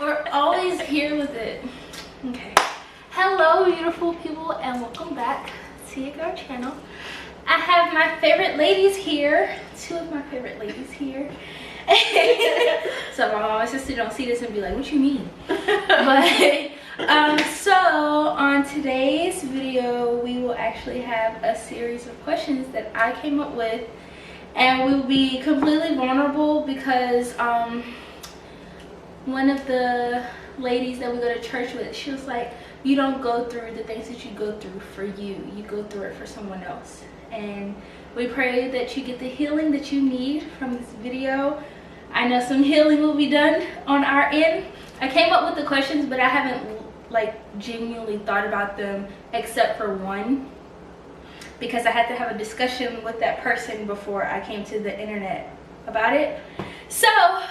We're always here with it. Okay. Hello, beautiful people, and welcome back to your girl channel. I have my favorite ladies here. Two of my favorite ladies here. So my mom and sister don't see this and be like, what you mean? But so on today's video, we will actually have a series of questions that I came up with, and we'll be completely vulnerable because one of the ladies that we go to church with, she was like, you don't go through the things that you go through for you go through it for someone else. And we pray that you get the healing that you need from this video. I know some healing will be done on our end. I came up with the questions, but I haven't like genuinely thought about them except for one, because I had to have a discussion with that person before I came to the internet about it. So, are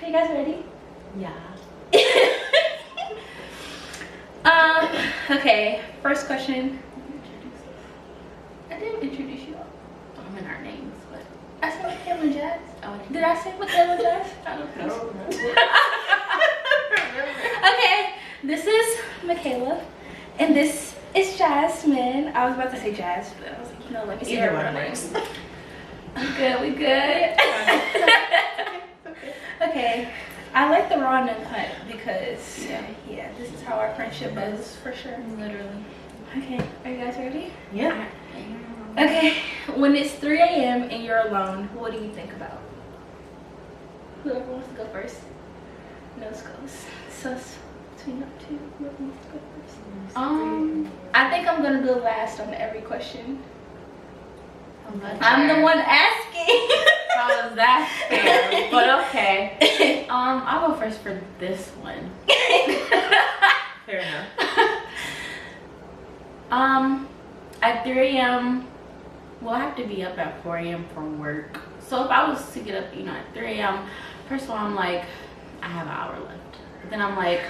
you guys ready? Yeah. Okay, first question. I didn't introduce you all. I'm in our names, but I said Michala and Jass. oh, Did I say Michala and Jass? I don't think so. Okay, this is Michala, and this is Jasmine. I was about to say Jass, but I was like, no, let me say her real name. We good? Okay. I like the raw note hunt because yeah, this is how our friendship goes for sure. literally. Okay, are you guys ready? Yeah. Okay, when it's 3 a.m. and you're alone, what do you think about? Whoever wants to go first. Nose goes. Sus between up two. Whoever wants to go first. I think I'm gonna go last on every question. I'm the one asking. How is that fair? But okay. I'll go first for this one. Fair enough. At 3 a.m. we'll have to be up at 4 a.m. for work. So if I was to get up, at 3 a.m., first of all, I'm like, I have an hour left. But then I'm like,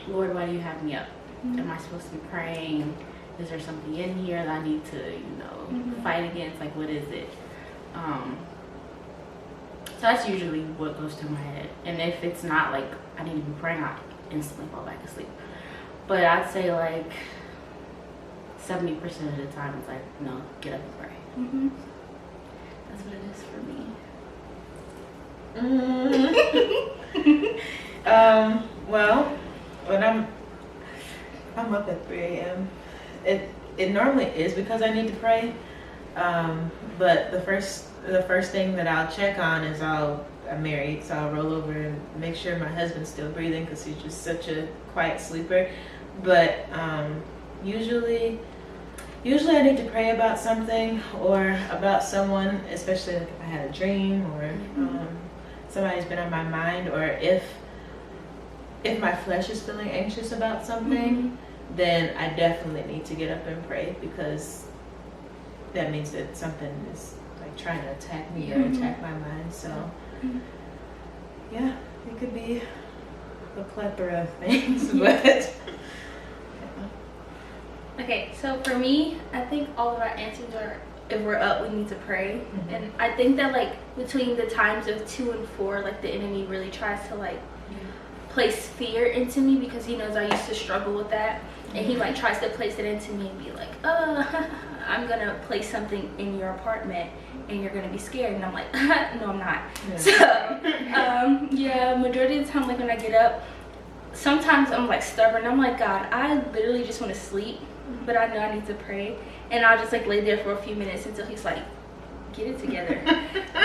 Lord, why do you have me up? Am I supposed to be praying? Is there something in here that I need to, fight against? Like, what is it? So that's usually what goes through my head. And if it's not like I need to be praying, I instantly fall back asleep. But I'd say like 70% of the time it's like, no, get up and pray. That's what it is for me. Well, when I'm up at 3 a.m. It normally is because I need to pray. But the first thing that I'll check on is I'm married, so I'll roll over and make sure my husband's still breathing because he's just such a quiet sleeper. But usually I need to pray about something or about someone, especially like if I had a dream or somebody's been on my mind, or if my flesh is feeling anxious about something, then I definitely need to get up and pray, because that means that something is like trying to attack me or attack my mind. So yeah, it could be a plethora of things, but Okay, so for me, I think all of our answers are, if we're up, we need to pray. And I think that like between the times of 2 and 4, like the enemy really tries to like place fear into me, because he knows I used to struggle with that. And he like tries to place it into me and be like, I'm gonna place something in your apartment and you're gonna be scared. And I'm like, no, I'm not. So yeah, majority of the time, like when I get up, sometimes I'm like stubborn. I'm like, God, I literally just want to sleep, but I know I need to pray. And I'll just like lay there for a few minutes until he's like, get it together.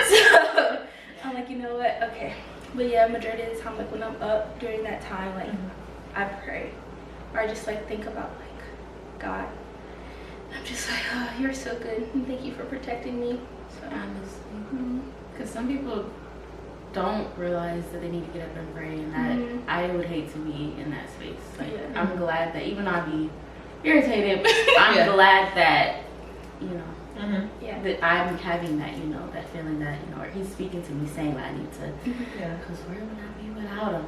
So I'm like, you know what, okay. But yeah, majority of the time, like when I'm up during that time, like I pray, or I just like think about like God. I'm just like, oh, you're so good, and thank you for protecting me. So Honestly, because some people don't realize that they need to get up and pray, and that I would hate to be in that space. Like I'm glad that even though I'd be irritated, I'm glad that that I'm having that that feeling that or he's speaking to me saying that I need to, because where would I be without him?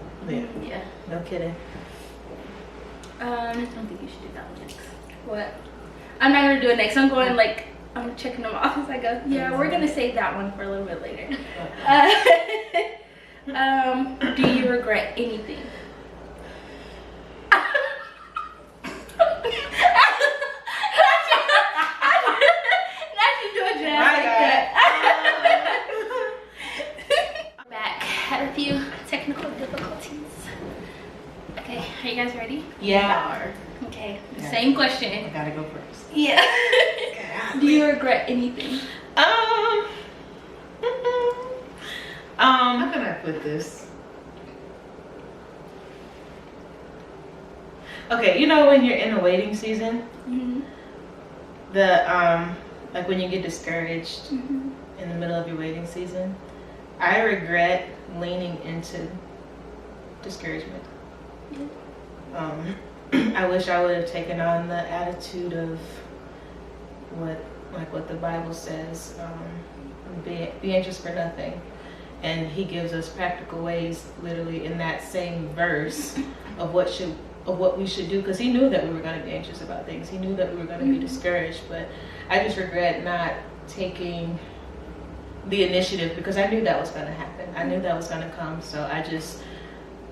No kidding. I don't think you should do that one next. What? I'm not gonna do it next. I'm going like, I'm checking them off as I go. Yeah, we're gonna save that one for a little bit later. Do you regret anything? Back. Had a few technical difficulties. Okay, are you guys ready? Yeah. Okay, Yeah. same I question. gotta go first. Yeah. Do you regret anything? How can I put this? Okay, you know when you're in a waiting season, Mm-hmm. like when you get discouraged Mm-hmm. in the middle of your waiting season, I regret leaning into discouragement. I wish I would have taken on the attitude of what the Bible says, be anxious for nothing. And he gives us practical ways, literally in that same verse, of what we should do, because he knew that we were going to be anxious about things. He knew that we were going to be discouraged, but I just regret not taking the initiative, because I knew that was going to happen. I knew that was going to come, so I just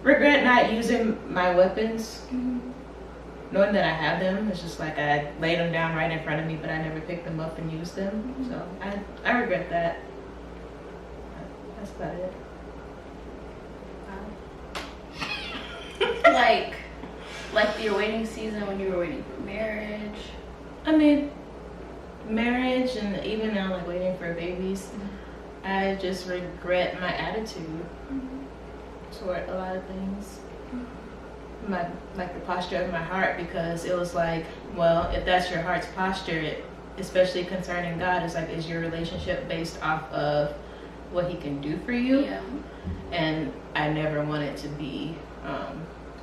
regret not using my weapons. Knowing that I have them, it's just like I laid them down right in front of me, but I never picked them up and used them. So I regret that. That's about it. Like your waiting season when you were waiting for marriage. I mean, marriage and even now, like waiting for babies, I just regret my attitude toward a lot of things. Like the posture of my heart, because it was like, well, if that's your heart's posture, especially concerning God, is like, is your relationship based off of what he can do for you? Yeah. And I never want it to be,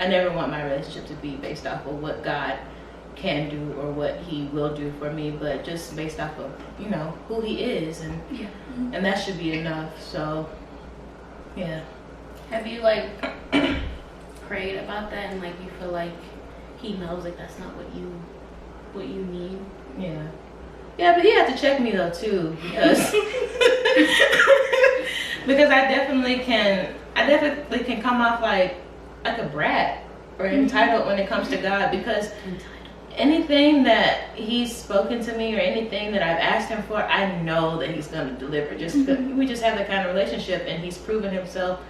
I never want my relationship to be based off of what God can do or what he will do for me, but just based off of, who he is, and and that should be enough. So yeah. Have you prayed about that, and you feel like he knows that's not what you need? Yeah, but he had to check me though too, because because I definitely can come off like a brat or entitled when it comes to God, because anything that he's spoken to me or anything that I've asked him for, I know that he's going to deliver. We just have that kind of relationship, and he's proven himself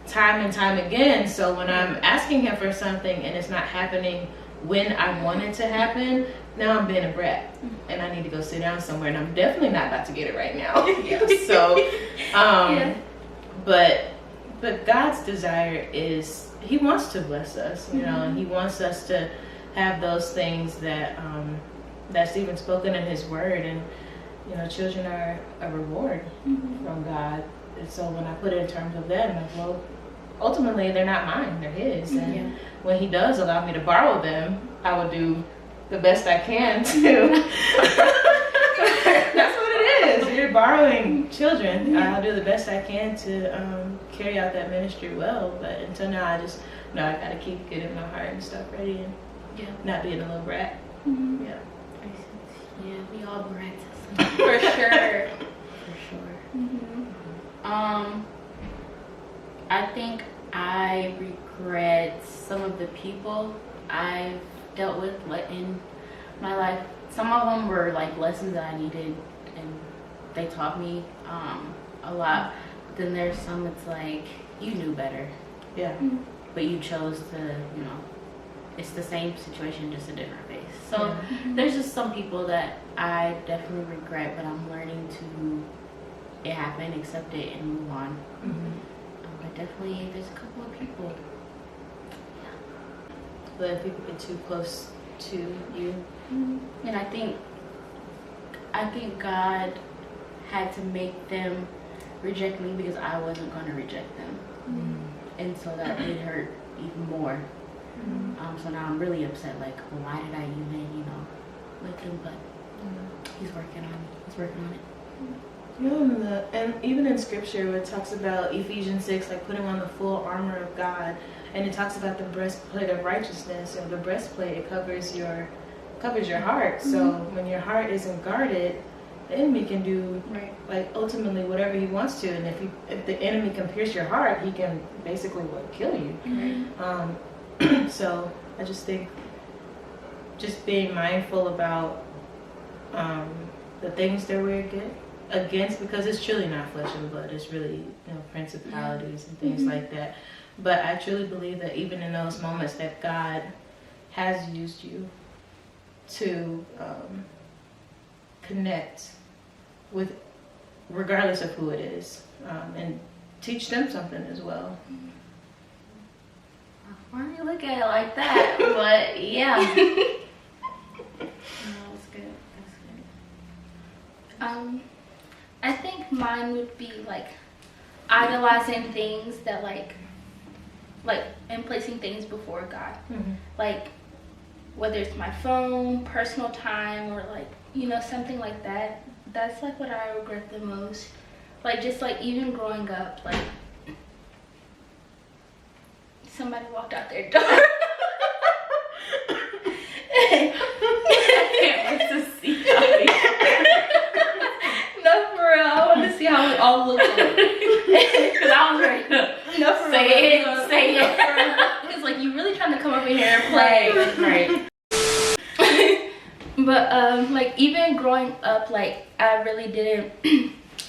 time and time again. So when I'm asking him for something and it's not happening when I want it to happen, now I'm being a brat and I need to go sit down somewhere, and I'm definitely not about to get it right now. So but God's desire is he wants to bless us, and he wants us to have those things that that's even spoken in his word, and children are a reward from God. And so when I put it in terms of that, I'm like, well, ultimately they're not mine, they're his. And when he does allow me to borrow them, I will do the best I can to that's what it is. You're borrowing children. I'll do the best I can to carry out that ministry well. But until now, I just know I gotta keep getting my heart and stuff ready, and not being a little brat. Yeah, we all brats. For sure. I think I regret some of the people I've dealt with in my life. Some of them were lessons that I needed, and they taught me a lot. But then there's some it's you knew better. Yeah. But you chose to, it's the same situation, just a different face. So there's just some people that I definitely regret, but I'm learning to it happen, accept it, and move on. But definitely, there's a couple of people. But if people get too close to you, and I think God had to make them reject me because I wasn't going to reject them, and so that did hurt even more. So now I'm really upset. Well, why did I even, with him? But he's working on it. He's working on it. And even in scripture, where it talks about Ephesians 6, putting on the full armor of God, and it talks about the breastplate of righteousness, and the breastplate, it covers your heart. So when your heart isn't guarded, the enemy can do Right. like ultimately whatever he wants to, and if the enemy can pierce your heart, he can basically kill you. Right. So I just think just being mindful about the things that we're against, because it's truly not flesh and blood. It's really principalities and things like that. But I truly believe that even in those moments that God has used you to connect with, regardless of who it is, and teach them something as well. Why do you look at it like that? But yeah. No, that's good. That's good. I think mine would be like idolizing things that like and placing things before God. Like whether it's my phone, personal time, or like something like that. That's like what I regret the most. Like just like even growing up, like somebody walked out their door. I can't wait to see how No, for real. I want to see how we all look like. because I was ready to say it. It's like you really trying to come over here and play. Right. But like even growing up, like I really didn't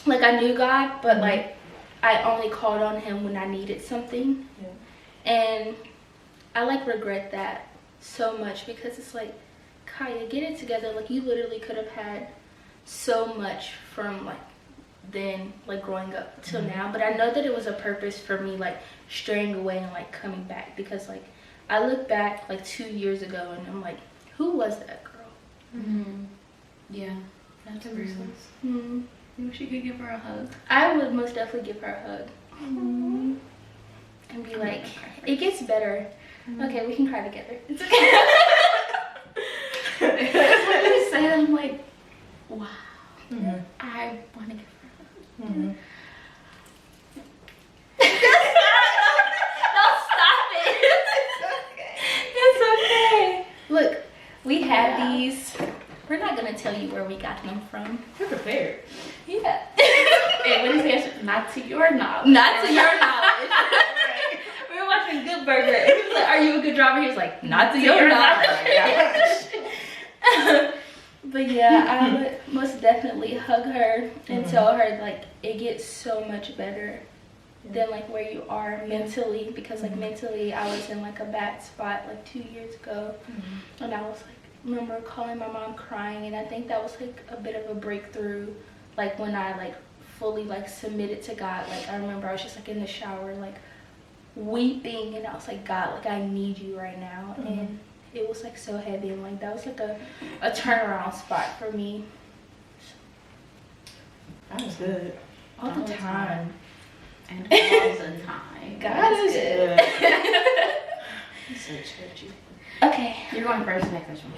like I knew God, but like I only called on him when I needed something. And I like regret that so much, because it's like, Kaya, get it together. Like you literally could have had so much from like then, like growing up till now. But I know that it was a purpose for me, like straying away and like coming back, because like I look back like 2 years ago and I'm like, who was that girl? Yeah, that's real. Mm-hmm. You wish you could give her a hug. I would most definitely give her a hug. And be like, it gets better. Okay, we can cry together. It's okay. That's what you said. I'm like, wow. I want to give her a hug. No, stop it. It's okay. Look, we had these. We're not gonna tell you where we got them from. You're prepared. Yeah. And when you say it's not to your knowledge. Not to your knowledge. We were watching Good Burger. And he was like, "Are you a good driver?" He was like, "Not to your knowledge." But yeah, I would most definitely hug her and tell her like it gets so much better than like where you are mentally, because like mentally I was in like a bad spot like 2 years ago, and I was like, remember calling my mom crying, and I think that was like a bit of a breakthrough, like when I like fully like submitted to God. Like I remember I was just like in the shower like weeping, and I was like, God, like I need you right now. And it was like so heavy, and like that was like a turnaround spot for me. That was good. All the time. And all the time. God is good. I'm so churchy. Okay. You're going first next question.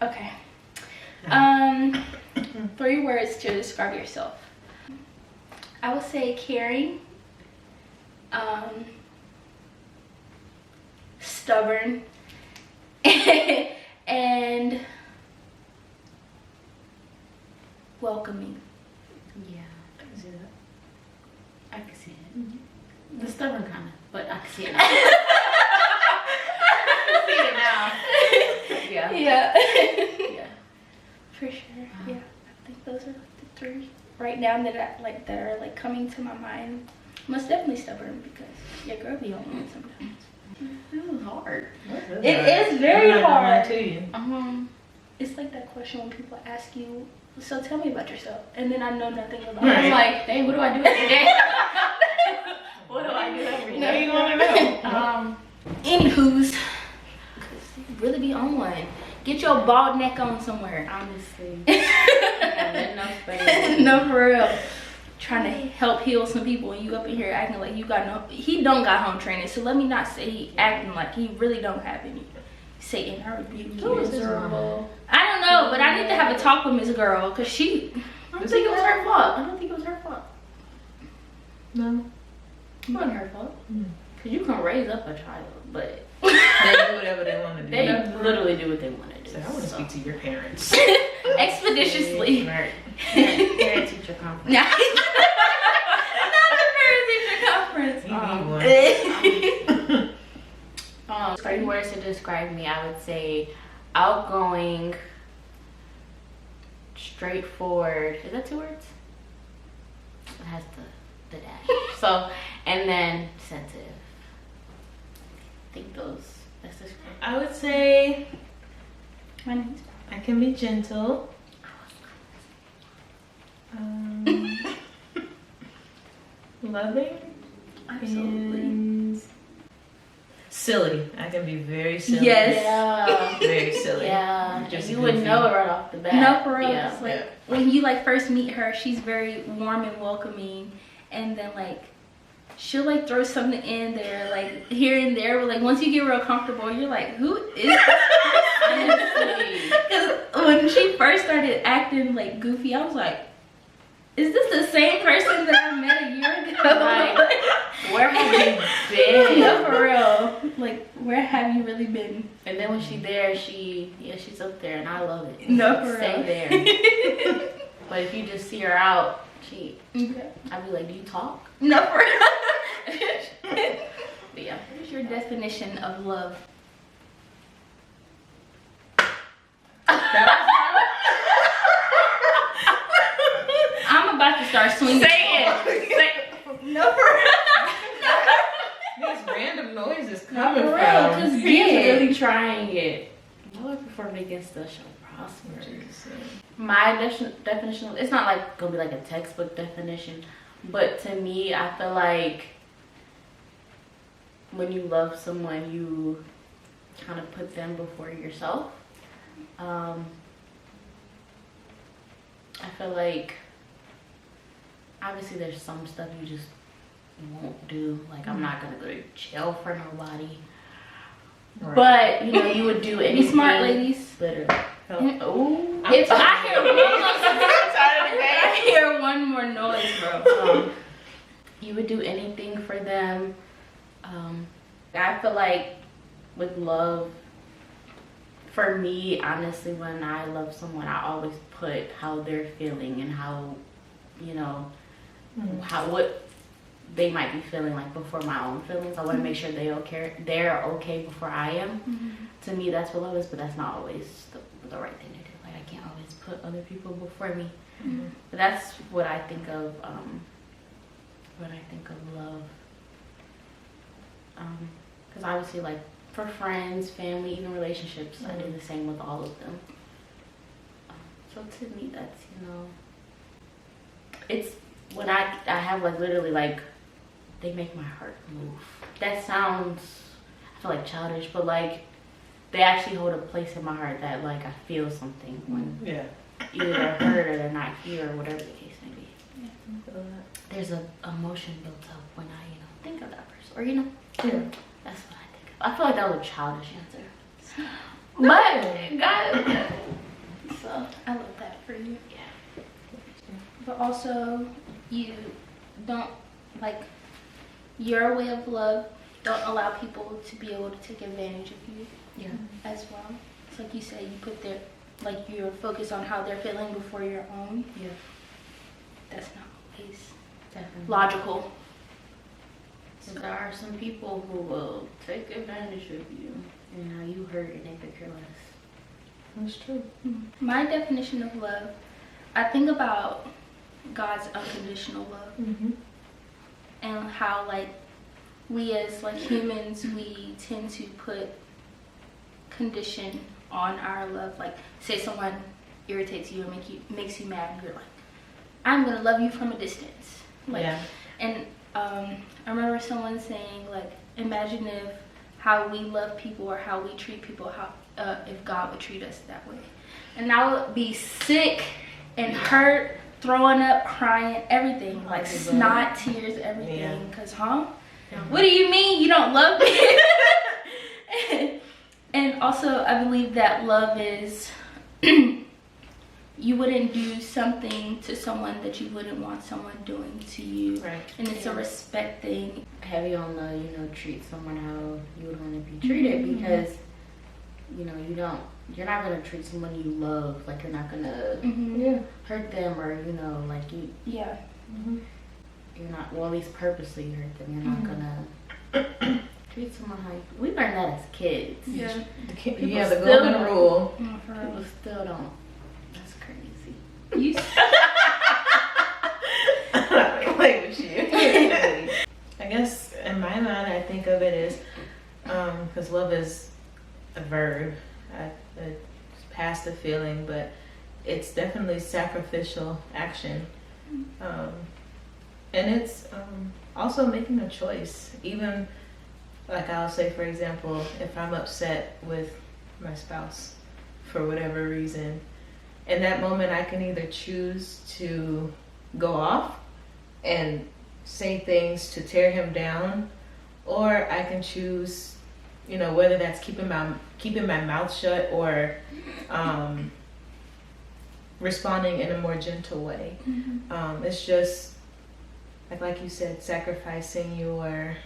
Okay. 3 words to describe yourself. I would say caring, stubborn, and welcoming. Yeah, I can see that. I can see it. The stubborn kind of, but I can see it now. I can see it now. Yeah. Yeah. Yeah. For sure. Yeah. I think those are like the 3 right now that are like coming to my mind. Most definitely stubborn, because your girl be on one sometimes. This is hard. It is very I'm not gonna lie hard. to you. It's like that question when people ask you, so tell me about yourself, and then I know nothing about I'm it. like, dang, what do I do every day? What do I do every Now day? you want to know. Anywho's, because you really be on one. Get your bald neck on somewhere. Honestly. I got no space. No, for real. Trying to help heal some people, and you up in here acting like you got no. He don't got home training, so let me not say he acting like he really don't have any. Satan, I rebuke you. Miserable. I don't know, but I need to have a talk with Miss Girl, because she. I don't think it was her fault. I don't think it was her fault. No. It wasn't her fault. Because you can raise up a child, but They do whatever they want to do. they literally do what they want to do. So I want to speak to your parents. And expeditiously. Parent teacher conference. Not the parent teacher conference. Three words to describe me, I would say outgoing, straightforward. Is that 2 words? It has the dash. So, and then sensitive. I think that's described. I would say I I can be gentle. Loving. Absolutely. And silly. I can be very silly. Yes. Yeah. Very silly. Yeah. Just You would goofy. know it right off the bat. No, for real. Yeah. It's like when you like first meet her, she's very warm and welcoming, and then like she'll like throw something in there, like here and there. But like once you get real comfortable, you're like, who is this? Because when she first started acting like goofy, I was like, is this the same person that I met a year ago? Right. Where have you been? No, for real. Like, where have you really been? And then when she's there, she's up there, and I love it. No, for Stay real. there. But if you just see her out, Okay. I'd be like, do you talk? No, for real. But yeah. What is your definition of love? I'm about to start swinging. Say it. No, for real. These random noises coming For real, from. 'cause He's yeah. really trying it. Lord, before making stuff shall prosper. My definition of, it's not like gonna be like a textbook definition, but to me, I feel like when you love someone, you kind of put them before yourself. I feel like obviously there's some stuff you just won't do. Like I'm not gonna go to jail for nobody. Right. But you know, you would do anything. Be smart, ladies. Literally. Oh. If I hear one more noise, bro. You would do anything for them. I feel like with love, for me, honestly, when I love someone, I always put how they're feeling and how, you know, what they might be feeling like before my own feelings. I want to make sure they're okay before I am. To me, that's what love is, but that's not always the right thing to do. Like I can't always put other people before me. But that's what I think of when I think of love. Because obviously, like for friends, family, even relationships, I do the same with all of them. So to me, that's, you know, it's when I have like literally like they make my heart move. That sounds, I feel like childish, but like they actually hold a place in my heart that like I feel something when either they're hurt or they're not here or whatever the case may be. There's a emotion built up when I, you know, think of that person, or you know, that's what I think of. I feel like that was a childish answer, but God, So I love that for you. yeah. But also, you don't like your way of love. Don't allow people to be able to take advantage of you. Yeah. As well. It's like you said, you put their you're focused on how they're feeling before your own. Yeah. That's not always Definitely. logical. So there are some people who will take advantage of you, and now you hurt and they could care less. That's true. My definition of love, I think about God's unconditional love, and how like we as like humans, we tend to put condition on our love. Like say someone irritates you or makes you mad, and you're like, I'm gonna love you from a distance. Like, and I remember someone saying like, imagine if how we love people or how we treat people, how if God would treat us that way. And I would be sick and hurt, throwing up, crying, everything, like snot, tears, everything. Cause what do you mean you don't love me? And also I believe that love is you wouldn't do something to someone that you wouldn't want someone doing to you. Right. And it's a respect thing. Heavy on the, you know, treat someone how you would want to be treated, because you know, you're not gonna treat someone you love like you're not gonna Mm-hmm. hurt them, or you know, like Yeah. you're not, well, at least purposely hurt them. You're not gonna treat someone how we learned that as kids. Yeah. Yeah, the still golden don't- rule. Oh, for real. People still don't. That's crazy. You Play with you. I guess in my mind, I think of it as, because love is a verb. It's past the feeling, but it's definitely sacrificial action. And it's also making a choice. Even, like I'll say, for example, if I'm upset with my spouse for whatever reason, in that moment I can either choose to go off and say things to tear him down, or I can choose, you know, whether that's keeping my mouth shut or responding in a more gentle way. It's just like you said, sacrificing your,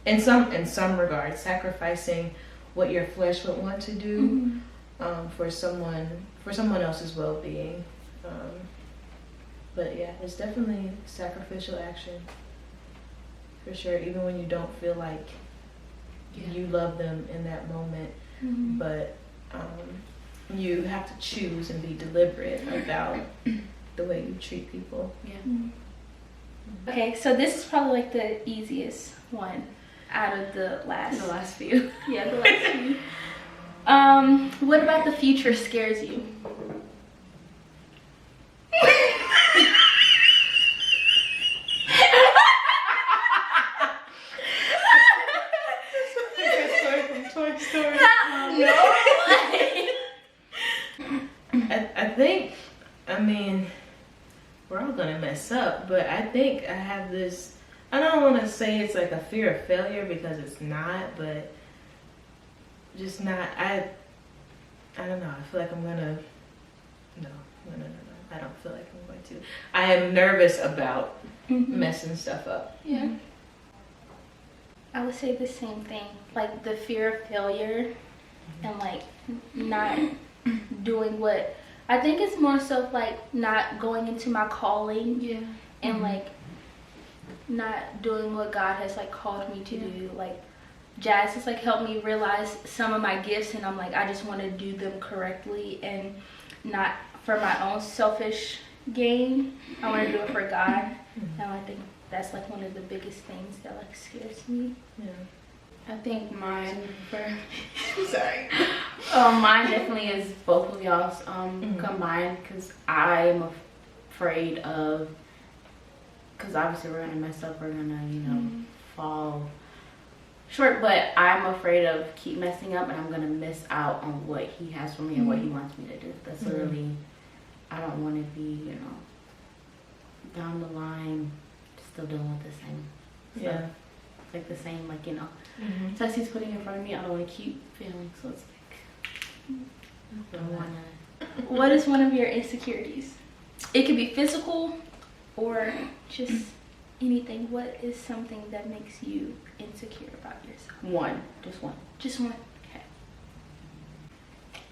in some regards, sacrificing what your flesh would want to do for someone else's well-being. But yeah, it's definitely sacrificial action for sure. Even when you don't feel like you love them in that moment, but you have to choose and be deliberate about the way you treat people. Yeah. Okay, so this is probably like the easiest one out of the last few. Yeah, the last few. What about the future scares you? Toy Story. No. I think, I mean, we're all gonna mess up, but I think I have this, I don't want to say it's like a fear of failure because it's not, but just not, I don't know, I feel like I'm gonna, no, I don't feel like I'm going to. I am nervous about messing stuff up. Yeah. I would say the same thing, like the fear of failure and like not doing what, I think it's more so like not going into my calling and like not doing what God has like called me to do. Like Jass has like helped me realize some of my gifts, and I'm like, I just want to do them correctly and not for my own selfish gain. I want to do it for God. And I think that's like one of the biggest things that like scares me. Yeah. I think mine Sorry. mine definitely is both of y'all's combined, because I'm afraid of, because obviously we're gonna mess up, we're gonna fall short, but I'm afraid of keep messing up and I'm gonna miss out on what he has for me and what he wants me to do. That's literally, I don't want to be, down the line still dealing with the same stuff. Yeah. Like the same, like, stuff he's putting in front of me, I don't want to keep feeling, so it's like, I don't want to. What is one of your insecurities? It could be physical or just anything. What is something that makes you insecure about yourself? One, just one. Just one. Okay.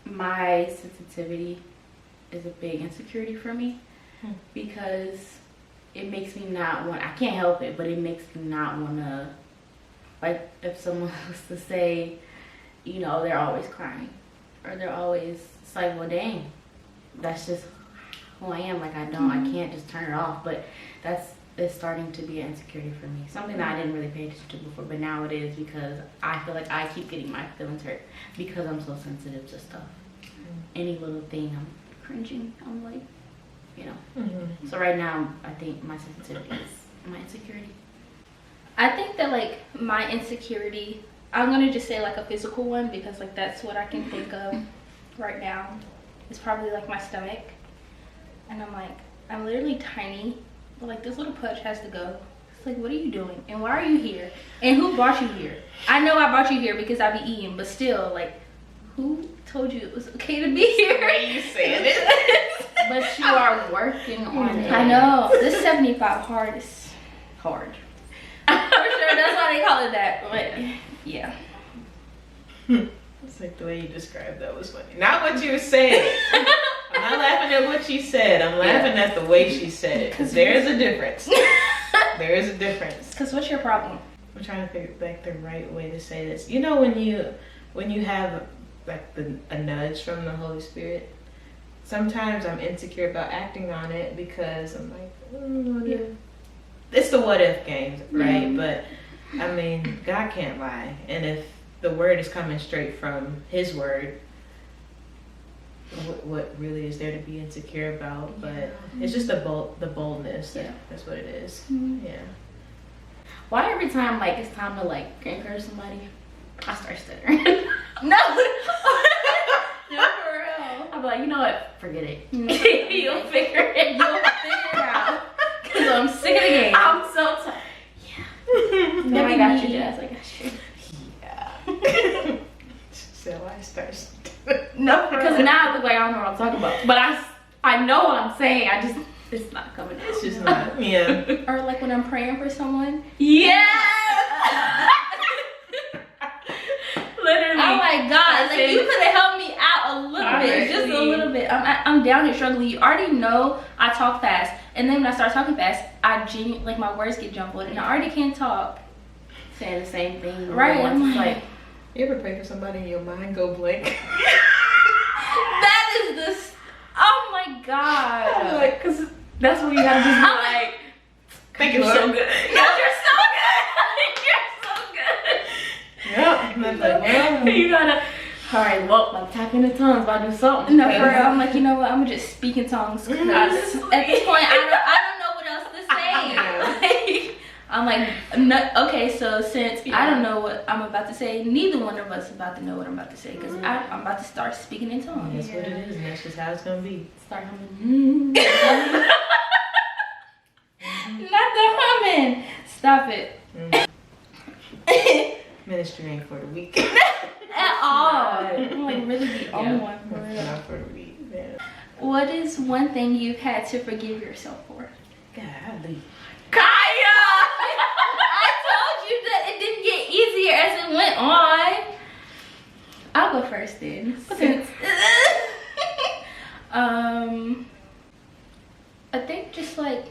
My sensitivity is a big insecurity for me because it makes me not want, I can't help it, but it makes me not want to, like if someone was to say, they're always crying or they're always, it's like, well, dang, that's just who I am. Like I can't just turn it off, but it's starting to be an insecurity for me. Something that I didn't really pay attention to before, but now it is, because I feel like I keep getting my feelings hurt because I'm so sensitive to stuff. Any little thing, I'm cringing. I'm like, So right now, I think my sensitivity is my insecurity. I think that like my insecurity, I'm gonna just say like a physical one, because like that's what I can think of right now. It's probably like my stomach, and I'm like, I'm literally tiny, but like this little pudge has to go. It's like, what are you doing? And why are you here? And who brought you here? I know I brought you here because I be eating, but still, like, who told you it was okay to be here? The way you saying it. But you are working on it. I know. This 75 hard is hard. I'm sure that's why they call it that. But yeah. It's like the way you described that was funny. Not what you said. I'm not laughing at what she said. I'm laughing at the way she said it. Because there is a difference. There is a difference. Because what's your problem? I'm trying to figure like the right way to say this. You know when you have like a nudge from the Holy Spirit? Sometimes I'm insecure about acting on it because I'm like, what if? It's the what if games, right? Mm-hmm. But I mean, God can't lie. And if the word is coming straight from His word, what really is there to be insecure about? But it's just the boldness. That's what it is. Mm-hmm. Yeah. Why every time like it's time to like encourage somebody, I start stuttering? No. No, for real. I'm like, you know what? Forget it. No. You'll figure it. You'll figure it out. Because I'm sick of the game. I'm so tired. Yeah. No, I got you, Jass. I got you. Yeah. So I start stuttering. No, because now I look like I don't know what I'm talking about. But I know what I'm saying. It's not coming out. It's just not. Yeah. Or like when I'm praying for someone. Yeah. Literally. Oh my God! Like you could have helped me out a little bit, just a little bit. I'm down here struggling. You already know I talk fast, and then when I start talking fast, I genuinely like my words get jumbled, and I already can't talk. Saying the same thing. Right? I'm It's like, You ever pray for somebody and your mind go blank? that is this. Oh my God! like, cause that's when you have to just be like, Thank you, you're Lord. so good. No, you're so good. You're so good. Yep. And I'm like, well, You gotta, all right, well, like tap into tongues, but do something. No, for real. I'm like, you know what? I'm gonna just speak in tongues. 'Cause at this point, I don't know what else to say. Like, I'm like, no, okay, so since I don't know what I'm about to say, neither one of us is about to know what I'm about to say because I'm about to start speaking in tongues. that's what it is, and that's just how it's gonna be. Start humming. Not the humming. Stop it. Ministry ain't for the weak. At all. I'm like really the only one for real. Not for the weak. Yeah. What is one thing you've had to forgive yourself for? Golly. Kaya! I told you that it didn't get easier as it went on. I'll go first then. Since I think just like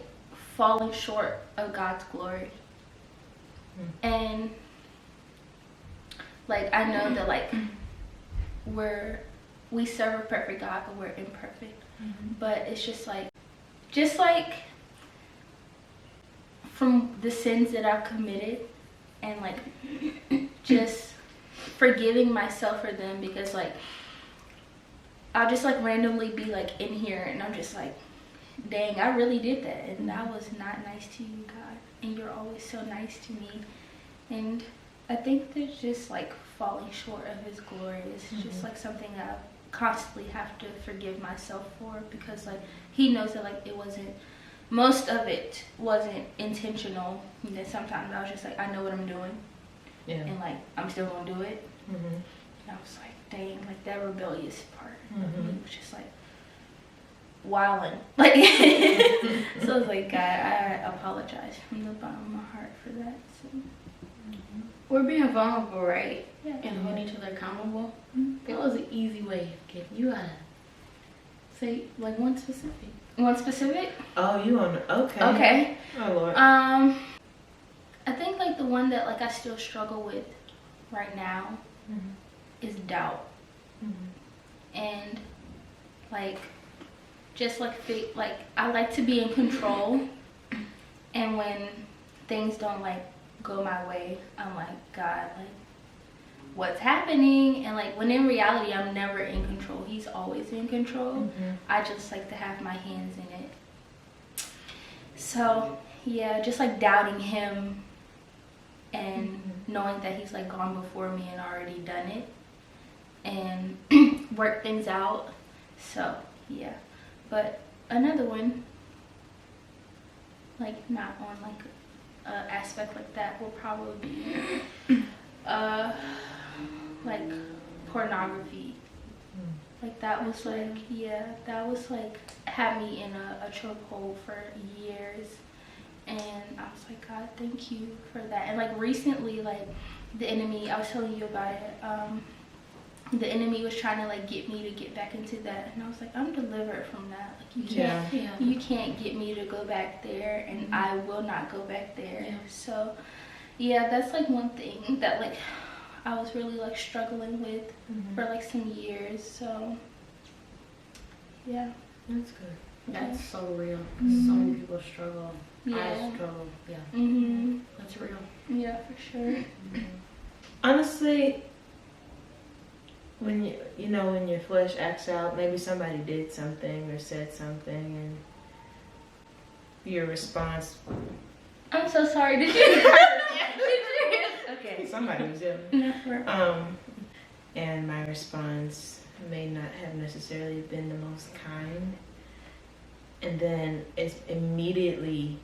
falling short of God's glory. And like I know that like we serve a perfect God, but we're imperfect. But it's just like from the sins that I've committed and like just forgiving myself for them, because like I'll just like randomly be like in here and I'm just like, dang, I really did that and that was not nice to you, God, and you're always so nice to me. And I think there's just like falling short of His glory is just like something that I constantly have to forgive myself for, because like He knows that like most of it wasn't intentional. You know, sometimes I was just like, I know what I'm doing, and like I'm still gonna do it. And I was like, dang, like that rebellious part of me was just like wilding. Like, so I was like, God, I apologize from the bottom of my heart for that. So. We're being vulnerable, right? Yeah. And holding each other accountable. That was an easy way of getting you gotta say like one specific. One specific? Oh, you on? Okay. Okay. Oh Lord. I think like the one that like I still struggle with right now is doubt. And like just like I like to be in control, and when things don't like go my way, I'm like, God, like what's happening? And like when in reality I'm never in control, He's always in control. I just like to have my hands in it. So yeah, just like doubting Him and knowing that He's like gone before me and already done it and worked things out. So yeah, but another one, like not on like aspect like that, will probably be like pornography. Like that was like, yeah, that was like had me in a chokehold for years, and I was like, God, thank you for that. And like recently, like the enemy, I was telling you about it, the enemy was trying to like get me to get back into that, and I was like, I'm delivered from that. Like you can't get me to go back there, and I will not go back there. So yeah, that's like one thing that like I was really like struggling with for like some years. So yeah, that's good. That's so real. So many people struggle. I struggle. That's real. Yeah, for sure. Honestly, when when your flesh acts out, maybe somebody did something or said something, and your response, I'm so sorry. Did you hear? Okay. Somebody was yelling. No, and my response may not have necessarily been the most kind. And then it's immediately,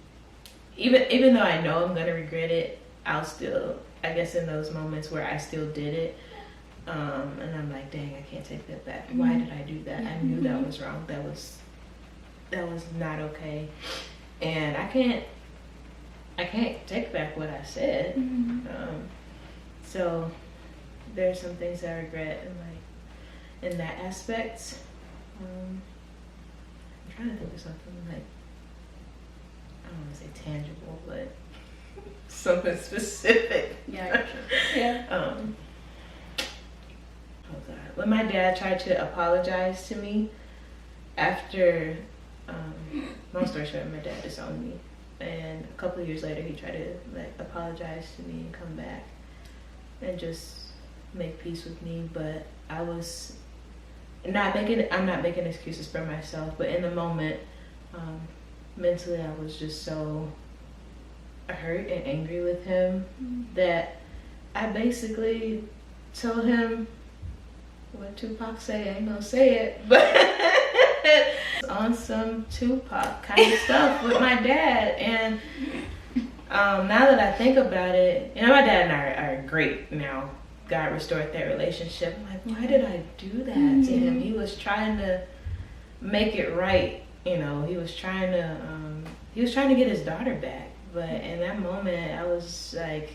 even though I know I'm gonna regret it, I'll still, I guess in those moments where I still did it, and I'm like, dang, I can't take that back. Why did I do that? I knew that was wrong. That was not okay. And I can't take back what I said. So there's some things I regret in that aspect. I'm trying to think of something like, I don't want to say tangible, but something specific. Yeah. Oh God. When my dad tried to apologize to me after, long story short, my dad disowned me. And a couple of years later, he tried to like apologize to me and come back and just make peace with me. But I was I'm not making excuses for myself, but in the moment, mentally, I was just so hurt and angry with him that I basically told him what Tupac say. I ain't gonna say it, but on some Tupac kind of stuff with my dad. And now that I think about it, my dad and I are great now. God restored that relationship. I'm like, why did I do that to him? He was trying to make it right. He was trying to get his daughter back. But in that moment, I was like,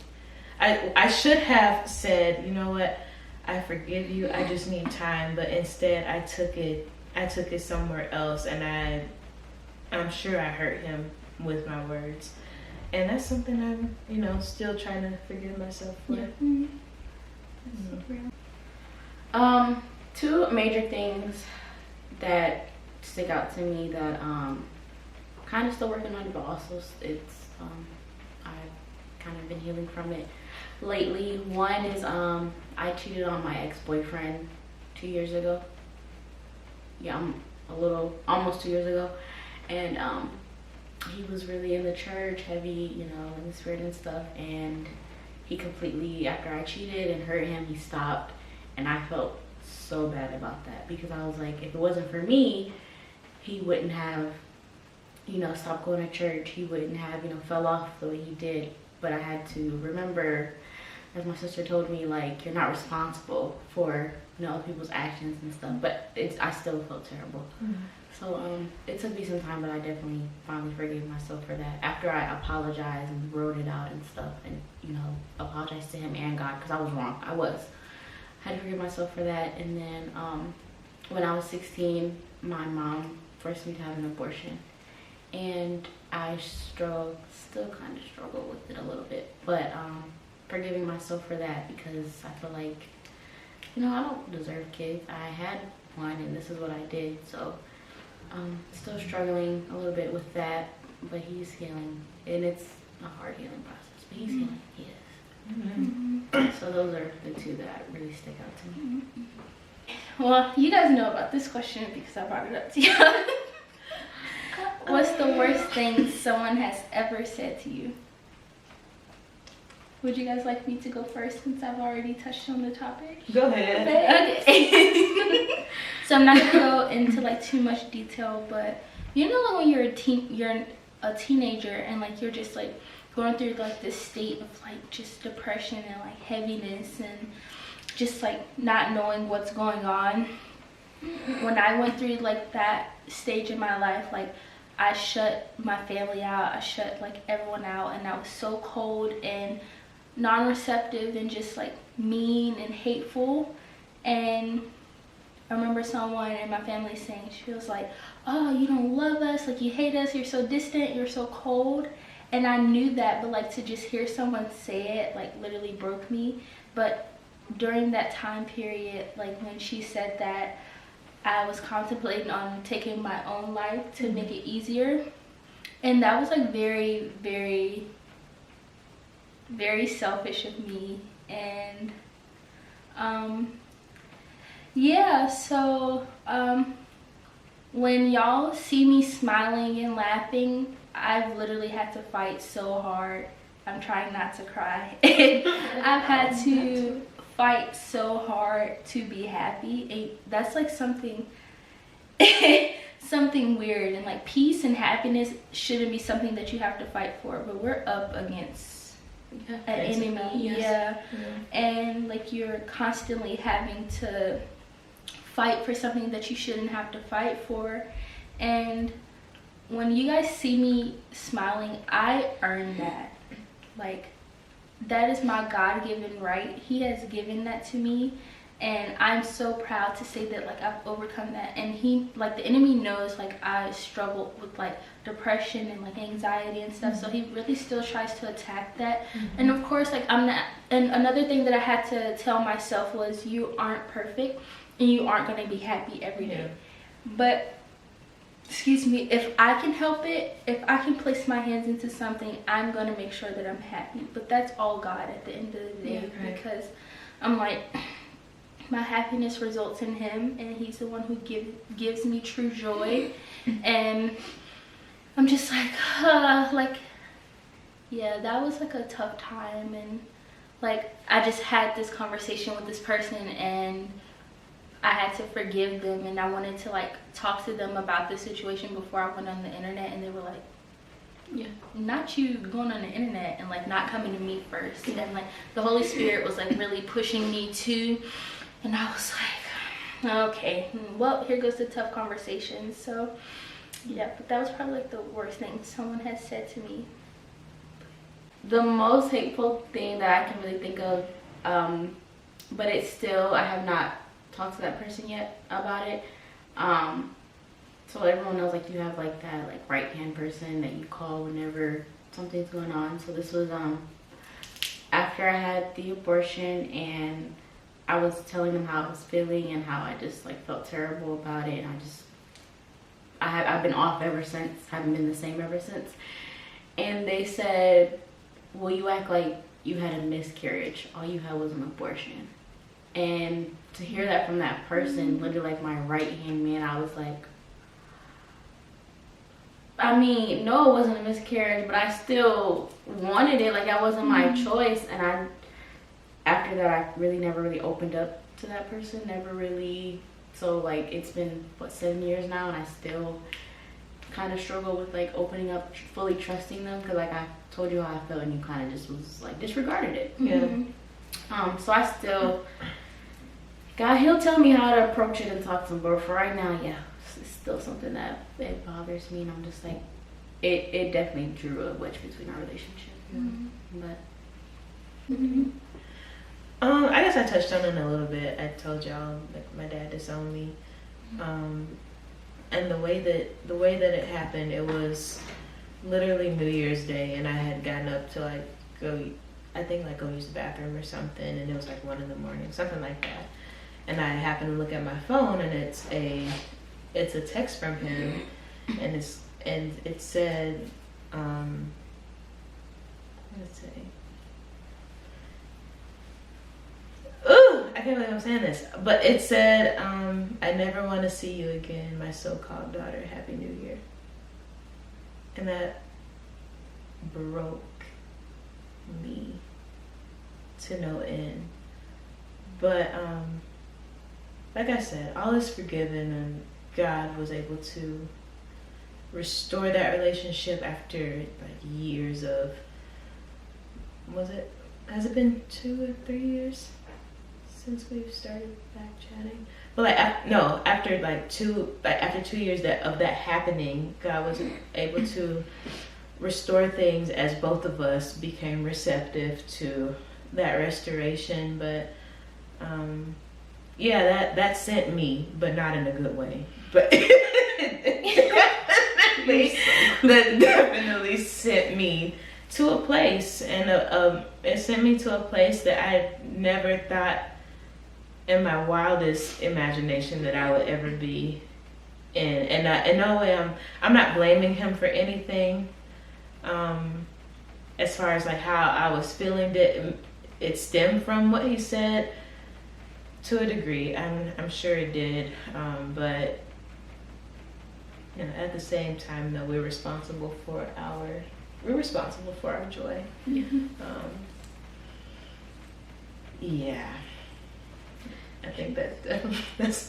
I should have said, you know what, I forgive you. I just need time. But instead, I took it somewhere else, and I'm sure I hurt him with my words. And that's something I'm, still trying to forgive myself for. Yeah. Two major things that stick out to me that kind of still working on, but also it's I've kind of been healing from it lately. One is I cheated on my ex-boyfriend 2 years ago. Yeah, almost 2 years ago, and he was really in the church, heavy, in the spirit and stuff, and he completely, after I cheated and hurt him, he stopped. And I felt so bad about that, because I was like, if it wasn't for me, he wouldn't have, stopped going to church. He wouldn't have, fell off the way he did. But I had to remember, as my sister told me, like, you're not responsible for, other people's actions and stuff. But I still felt terrible. So it took me some time, but I definitely finally forgave myself for that. After I apologized and wrote it out and stuff, and apologized to him and God, because I was wrong. I had to forgive myself for that. And then when I was 16, my mom forced me to have an abortion, and I still kind of struggle with it a little bit. But forgiving myself for that, because I feel like I don't deserve kids. I had one, and this is what I did. So still struggling a little bit with that, but he's healing, and it's a hard healing process, but he's healing. He is. So those are the two that really stick out to me. Well, you guys know about this question because I brought it up to you. What's the worst thing someone has ever said to you? Would you guys like me to go first, since I've already touched on the topic? Go ahead. Okay. So I'm not gonna go into like too much detail, but like when you're a teenager and like you're just like going through like this state of like just depression and like heaviness and just like not knowing what's going on. When I went through like that stage in my life, like I shut my family out, I shut like everyone out, and I was so cold and non-receptive and just like mean and hateful. And I remember someone in my family saying, she was like, oh, you don't love us, like you hate us, you're so distant, you're so cold. And I knew that, but like to just hear someone say it like literally broke me. But during that time period, like when she said that, I was contemplating on taking my own life to make it easier. And that was like very, very, very selfish of me. And yeah, so when y'all see me smiling and laughing, I've literally had to fight so hard. I'm trying not to cry. I've had to fight so hard to be happy. And that's like something something weird. And like peace and happiness shouldn't be something that you have to fight for, but we're up against an enemy. Yeah. And like you're constantly having to fight for something that you shouldn't have to fight for. And when you guys see me smiling, I earned that. Like, that is my God-given right. He has given that to me, and I'm so proud to say that like I've overcome that. And he, like, the enemy knows like I struggle with like depression and like anxiety and stuff, so he really still tries to attack that. And of course, like, I'm not. And another thing that I had to tell myself was, you aren't perfect and you aren't going to be happy every day. But excuse me, if I can help it, if I can place my hands into something, I'm going to make sure that I'm happy. But that's all God at the end of the day, because I'm like, my happiness results in him, and he's the one who gives me true joy. And I'm just like, yeah, that was like a tough time. And like, I just had this conversation with this person, and I had to forgive them, and I wanted to like talk to them about the situation before I went on the internet. And they were like, yeah, not you going on the internet and like not coming to me first. And like the Holy Spirit was like really pushing me too. And I was like, okay, well, here goes the tough conversation. So yeah, but that was probably like the worst thing someone has said to me. The most hateful thing that I can really think of, but it's still, I have not talked to that person yet about it. So everyone knows like you have like that like right hand person that you call whenever something's going on. So this was after I had the abortion, and I was telling them how I was feeling and how I just like felt terrible about it. And I've been off ever since, haven't been the same ever since. And they said, well, you act like you had a miscarriage, all you had was an abortion. And to hear that from that person, literally like my right hand man, I was like, I mean, no, it wasn't a miscarriage, but I still wanted it. Like, that wasn't my choice. And after that, I really never really opened up to that person, never really. So like, it's been what, 7 years now, and I still kind of struggle with like opening up, fully trusting them, because like I told you how I felt, and you kind of just was like disregarded it. So I still, God, he'll tell me how to approach it and talk to him, but for right now, yeah, it's still something that it bothers me. And I'm just like, it definitely drew a wedge between our relationship. But I guess I touched on it a little bit. I told y'all like my dad disowned me, and the way that it happened, it was literally New Year's Day, and I had gotten up to like go use the bathroom or something, and it was like 1 a.m, something like that. And I happened to look at my phone, and it's a text from him, and it said, let's see. Ooh, I can't believe I'm saying this, but it said, I never want to see you again, my so-called daughter. Happy New Year. And that broke me to no end. But like I said, all is forgiven, and God was able to restore that relationship after like years of, has it been 2 or 3 years since we've started back chatting? But like after 2 years of that happening, God was able to restore things as both of us became receptive to that restoration. But yeah, that sent me, but not in a good way. But that definitely sent me to a place, and it sent me to a place that I never thought in my wildest imagination that I would ever be in. And in no way I'm not blaming him for anything. As far as like how I was feeling, that it stemmed from what he said to a degree. I'm sure it did, but you know, at the same time, though, we're responsible for our joy. Yeah, I think that's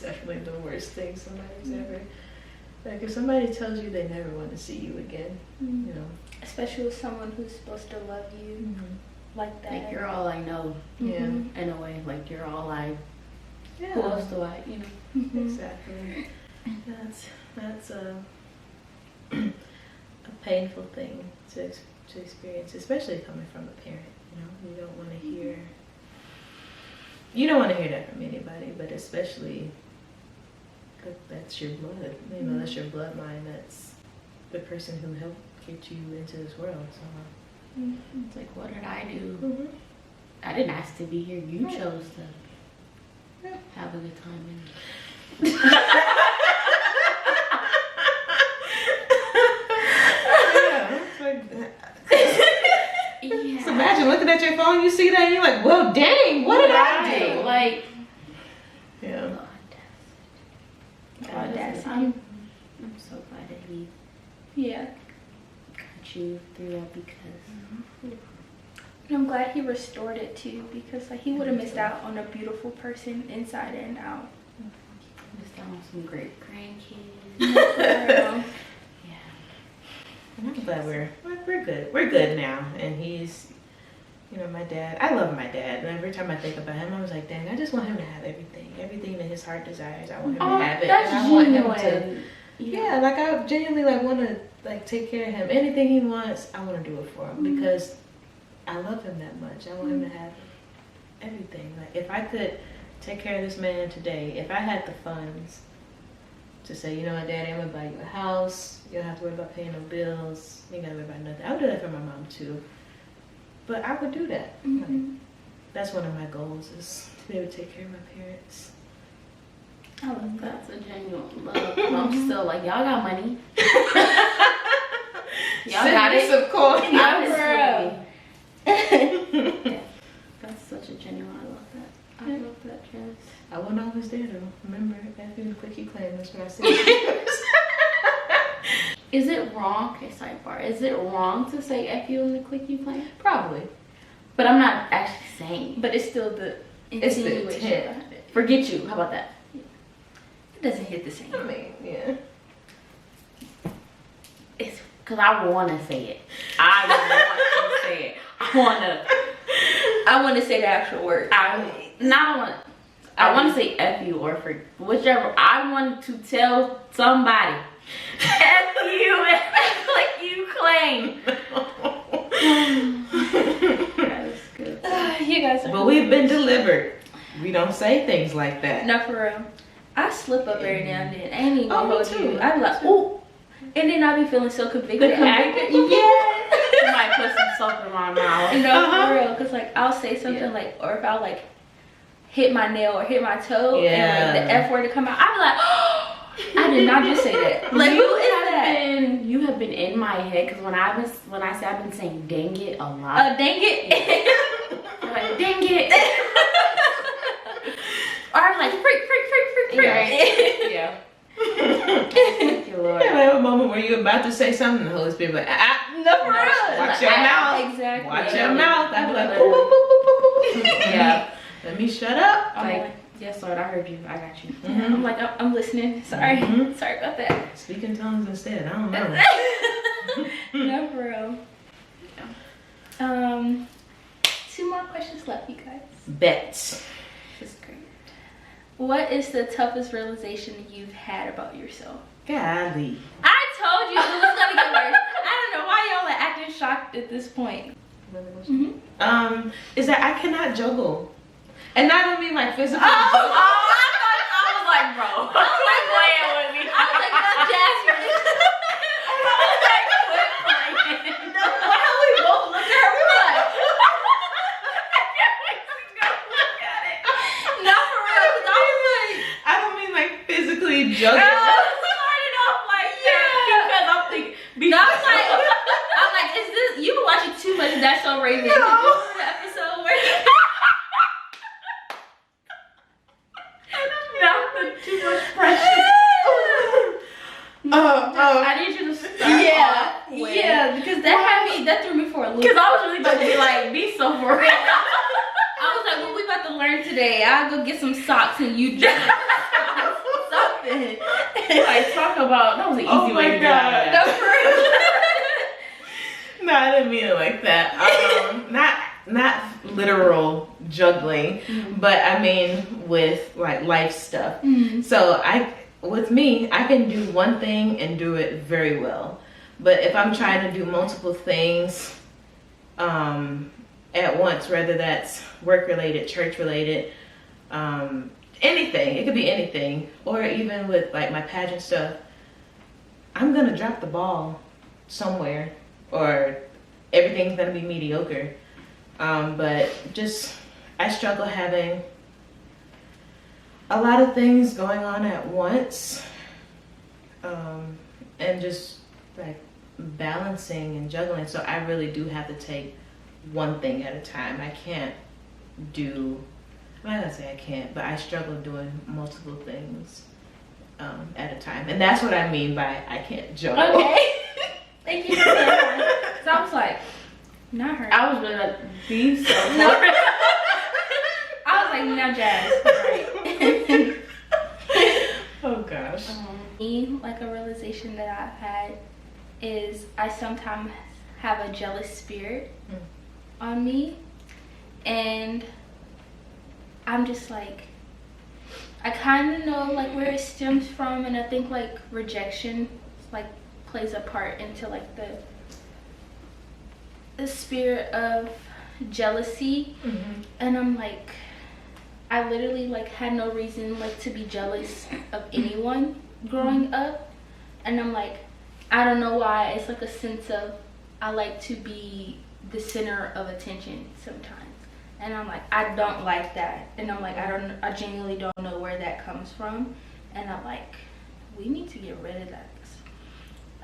definitely the worst thing somebody's ever. Like if somebody tells you they never want to see you again, you know, especially with someone who's supposed to love you like that. Like you're all I know. Yeah. In a way, like you're all I. Yeah. Who else do I? You know. Exactly. That's a painful thing to experience, especially coming from a parent. You know, you don't want to hear that from anybody, but especially that's your blood. You know, that's your bloodline. That's the person who helped get you into this world. So it's like, what did I do? I didn't ask to be here. You chose to have a good time. So imagine looking at your phone, you see that, and you're like, well, dang, what did I do? Like, yeah. I'm so glad that he got you through that, because And I'm glad he restored it too, because like he would have missed out on a beautiful person inside and out. missed out on some great grandkids. Yeah. I'm glad we're good. We're good now, and he's, you know, my dad. I love my dad, and every time I think about him, I was like, dang, I just want him to have everything that his heart desires. I want him to have it, and I want him to. Yeah, like I genuinely like want to like take care of him. Anything he wants, I want to do it for him because I love him that much. I want him to have everything. Like if I could take care of this man today, if I had the funds to say, you know what, Daddy, I'm gonna buy you a house. You don't have to worry about paying no bills. You ain't gotta worry about nothing. I would do that for my mom too. But I would do that. Like, that's one of my goals, is to be able to take care of my parents. I love that. That's a genuine love. I'm still like, y'all got money. Y'all got it. Of course. Honestly. Yeah. That's such a genuine. I love that. I love that, Jass. I wasn't always there though. Remember, after the quickie claim, that's what I said. Is it wrong? Okay, sidebar. Is it wrong to say F you in the click you plan? Probably. But I'm not actually saying. But it's still the It's the insinuation intent. behind it. Forget you. How about that? It doesn't hit the same. I mean, yeah. It's because I want to say it. I want to say it. I want to say the actual word. I want to say F you or for whichever. I want to tell somebody F you and like you claim. That is good. You guys are. But we've been delivered. We don't say things like that. No, for real. I slip up every now and then. I ain't even gonna me hold too. you. I be like, ooh. And then I be feeling so convicted. Yes. Somebody put some soap in my mouth. No, for real. Because, like, I'll say something like, or if I'll, like, hit my nail or hit my toe and, like, the F word to come out, I'll be like, oh, I did not just say that. Like, who is that? You have been in my head because when I say I've been saying dang it a lot. Dang it. I'm like, dang it. Or I'm like, freak. Yeah. Thank you, Lord. You ever have a moment where you're about to say something, and the Holy Spirit like, No, for real. watch your mouth. Exactly. Watch your mouth. I'd be like, boop, boop, boop, boop, boop, boop. Yeah. Let me shut up. I'm like, yes, Lord, I heard you. I got you. I'm like, I'm listening. Sorry. Sorry about that. Speak in tongues instead. I don't know. No, for real. Yeah. 2 more questions left, you guys. Bets. This is great. What is the toughest realization you've had about yourself? Golly. I told you it was gonna get worse. I don't know why y'all are acting shocked at this point. Is that I cannot juggle. And I don't mean like physical. Oh, juggling. Started off like that because I'm thinking. No, I'm like, is this, you been watching too much That's So Raven? No. The episode where Not the too much pressure. I need you to start off with. yeah, because that threw me for a loop. Because I was really about to be like, be so for real. I was like, what we about to learn today? I'll go get some socks and you just something. Like, talk about, that was an easy way to get out of No, that. for real. No, I didn't mean it like that. Not literal juggling, but I mean with like life stuff. So with me, I can do one thing and do it very well. But if I'm trying to do multiple things at once, whether that's work related, church related, anything, it could be anything, or even with like my pageant stuff, I'm gonna drop the ball somewhere, or everything's gonna be mediocre. But just, I struggle having a lot of things going on at once, and just like balancing and juggling. So I really do have to take one thing at a time. I can't do, I'm not gonna say I can't, but I struggle doing multiple things at a time. And that's what I mean by I can't juggle. Okay. Thank you for saying that. So I was like, not her. I was really like, be so No. I was like, now Jass. Right. Oh gosh. Me, like a realization that I've had is I sometimes have a jealous spirit on me, and I'm just like, I kind of know like where it stems from, and I think like rejection like plays a part into like the spirit of jealousy. And I'm like, I literally like had no reason like to be jealous of anyone growing up, and I'm like, I don't know why. It's like a sense of I like to be the center of attention sometimes, and I'm like, I don't like that, and I'm like, I genuinely don't know where that comes from, and I'm like, we need to get rid of that.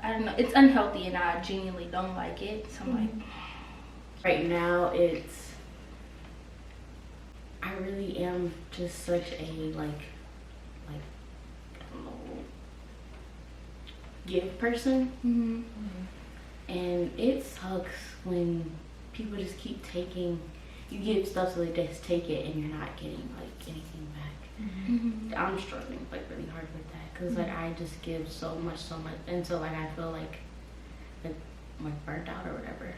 I don't know, it's unhealthy, and I genuinely don't like it. So I'm like, right now I really am just such a like I don't know, give person. And it sucks when people just keep taking, you give stuff so they just take it and you're not getting like anything back. I'm struggling like really hard with that because like I just give so much until like I feel like burnt out or whatever.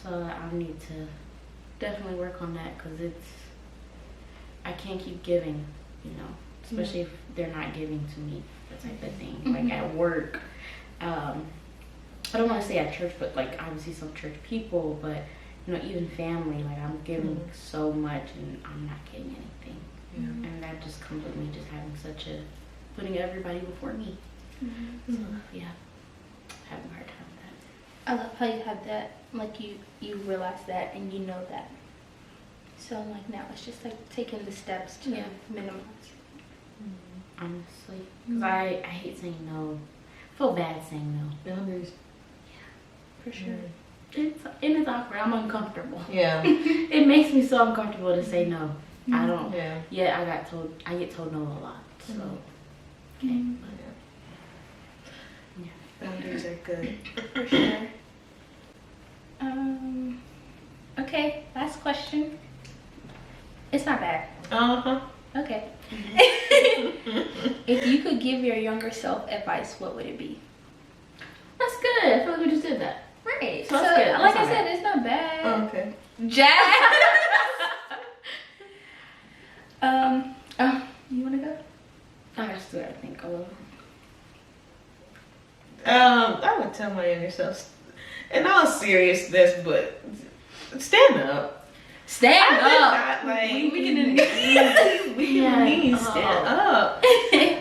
So I need to definitely work on that because I can't keep giving, you know, especially if they're not giving to me, that type of thing. Like at work, I don't want to say at church, but like obviously some church people, but you know, even family, like I'm giving so much and I'm not getting anything. And that just comes with me just having putting everybody before me. So yeah, having a hard time with that. I love how you have that, like you realize that and you know that. So like now it's just like taking the steps to minimize. Honestly, because I hate saying no. I feel bad saying no. Boundaries. For sure. It's awkward. I'm uncomfortable. Yeah. It makes me so uncomfortable to say no. I don't. Yeah. Yeah, I get told no a lot. So okay. Boundaries are good. For sure. Okay, last question. It's not bad. Okay. If you could give your younger self advice, what would it be? That's good. I feel like we just did that. Right. So that's good. Like That's I said, alright. it's not bad. Okay. Jass. You wanna go? I just do it, I think, all over. I would tell my younger self, in all seriousness, but stand up. Stand up. Not, like, we can stand up.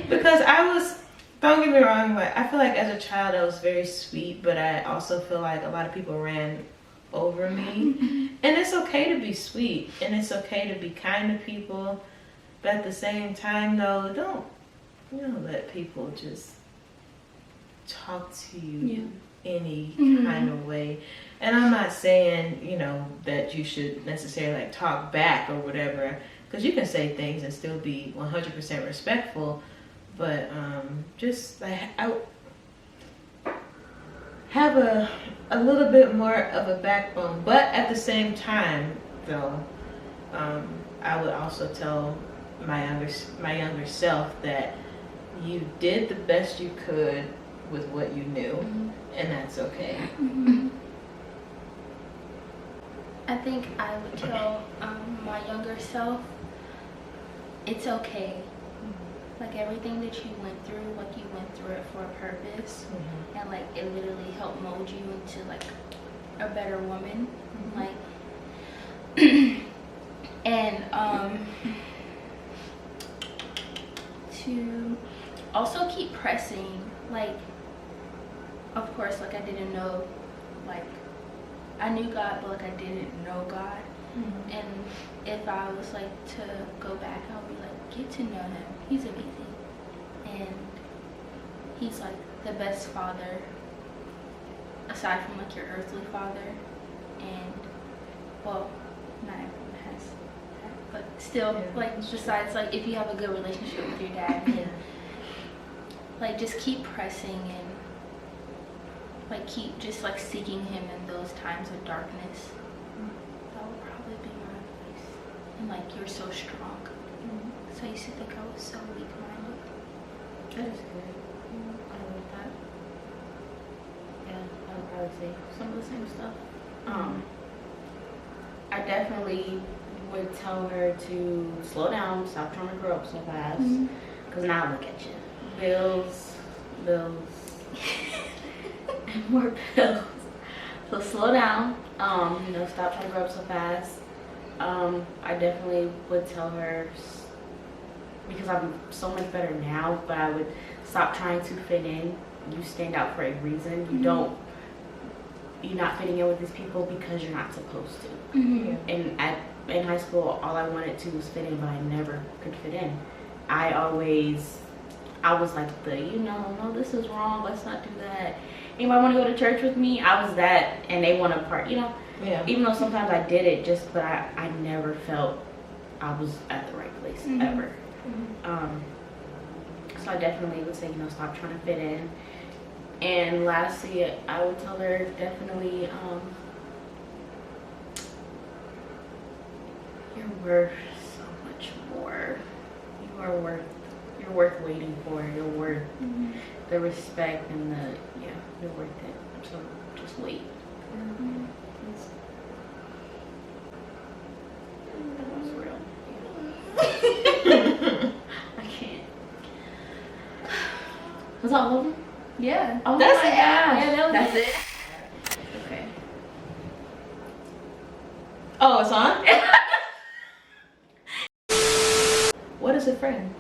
Because don't get me wrong, like I feel like as a child I was very sweet, but I also feel like a lot of people ran over me. And it's okay to be sweet, and it's okay to be kind to people, but at the same time though, you don't let people just talk to you any Mm-hmm. kind of way. And I'm not saying, you know, that you should necessarily like talk back or whatever, because you can say things and still be 100% respectful, but just like I have a little bit more of a backbone. But at the same time, though, I would also tell my younger self that you did the best you could with what you knew, and that's okay. Mm-hmm. I think I would tell my younger self, it's okay. Like everything that you went through, like you went through it for a purpose, and like it literally helped mold you into like a better woman. Like, and to also keep pressing. Like, of course, like I didn't know, like I knew God, but like I didn't know God. And if I was like to go back, I would be like, get to know him. He's amazing. And he's like the best father aside from like your earthly father. And well, not everyone has that, but still, like besides like if you have a good relationship with your dad, then like just keep pressing and like keep just like seeking him in those times of darkness. That would probably be my advice. And like you're so strong. So I used to think I was so weak-minded. That is good. I like that. Yeah, I would probably say some of the same stuff. I definitely would tell her to slow down, stop trying to grow up so fast. Because now look at you. Bills, and more bills. So slow down. You know, stop trying to grow up so fast. I definitely would tell her, because I'm so much better now, but I would stop trying to fit in. You stand out for a reason. You're not fitting in with these people because you're not supposed to. And in high school, all I wanted to was fit in, but I never could fit in. I was like no, this is wrong, let's not do that. Anybody want to go to church with me? I was that, and they want to part, even though sometimes I did it but I never felt I was at the right place ever. So I definitely would say, stop trying to fit in. And lastly, I would tell her definitely, you're worth so much more. You're worth waiting for. You're worth the respect and you're worth it. So just wait. That was real. I can't. Was that all of them? Yeah. Oh, That's my it. gosh. That's it. Okay. Oh, it's on? What is a friend?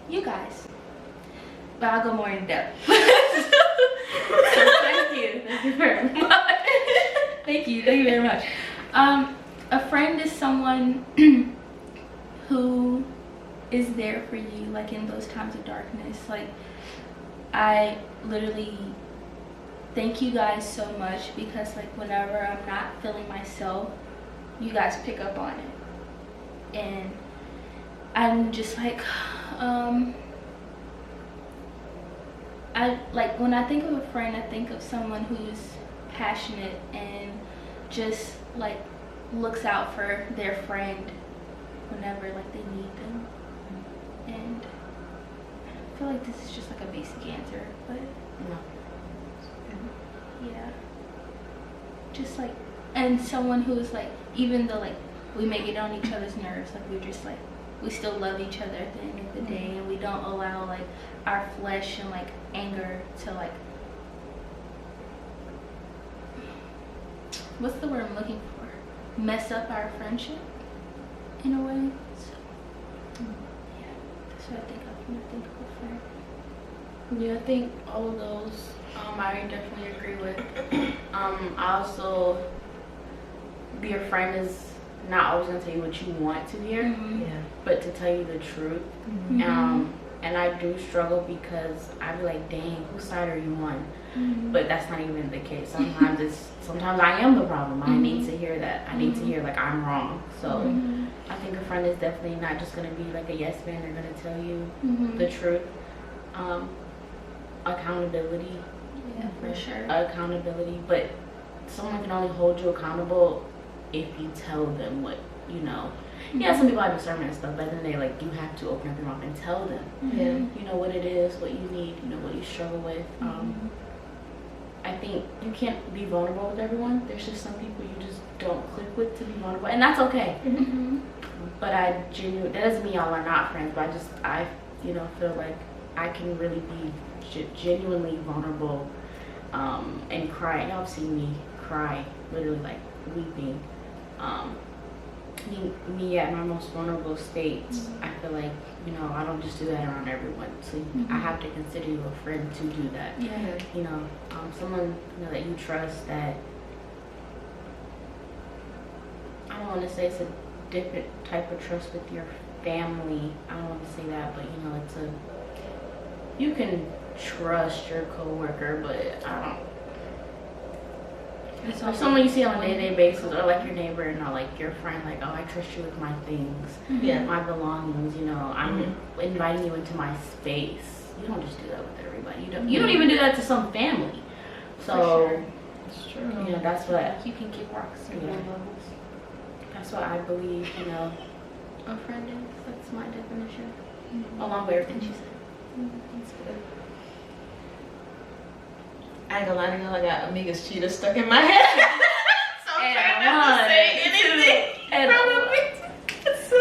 You guys. But I'll go more in depth. Thank you. Thank you very much. Thank you very much. A friend is someone who is there for you, like in those times of darkness. Like, I literally thank you guys so much, because like whenever I'm not feeling myself, you guys pick up on it. And I'm just like, I like when I think of a friend, I think of someone who's passionate and just like looks out for their friend whenever like they need them. And I feel like this is just like a basic answer, but No. yeah, just like, and someone who's like, even though like we may get on each other's nerves, like we're just like, we still love each other at the end of the day, and we don't allow like our flesh and like anger to like, what's the word I'm looking for, mess up our friendship in a way. So yeah, that's what I think of when I think of a friend. Yeah, I think all of those I definitely agree with. I also, be a friend is not always gonna tell you what you want to hear, Mm-hmm. Yeah. but to tell you the truth. Mhm. And I do struggle because I be like, dang, whose side are you on? Mhm. But that's not even the case. Sometimes I am the problem. I need to hear that. I need to hear like I'm wrong. So Mhm. I think a friend is definitely not just gonna be like a yes man. They're gonna tell you Mhm. the truth. Accountability, Yeah, for sure. accountability. But someone can only hold you accountable if you tell them what you know. Yeah, some people have discernment and stuff, but then they like you have to open up your mouth and tell them. Yeah. You know what it is, what you need, you know what you struggle with. I think you can't be vulnerable with everyone. There's just some people you just don't click with to be vulnerable, and that's okay. Mhm. But that doesn't mean y'all are not friends. But I feel like I can really be genuinely vulnerable, and cry. Y'all have seen me cry, literally like weeping. Me at my most vulnerable state, I feel like, I don't just do that around everyone. So I have to consider you a friend to do that. Yeah. Someone that you trust, that I don't want to say it's a different type of trust with your family. I don't want to say that, but you can trust your coworker, but I don't. It's Or someone you see on a day-to-day basis, or like your neighbor, and like your friend, like, oh, I trust you with my things, Yeah. my belongings. I'm inviting you into my space. You don't just do that with everybody. You don't even do that to some family. So, sure. It's true. that's what You can kick rocks in Yeah. one levels. that's what I believe. A friend is. That's my definition. Along with everything she said. That's good. I ain't gonna lie to y'all, I got Amiga's cheetah stuck in my head. So I'm trying not to say anything. And So,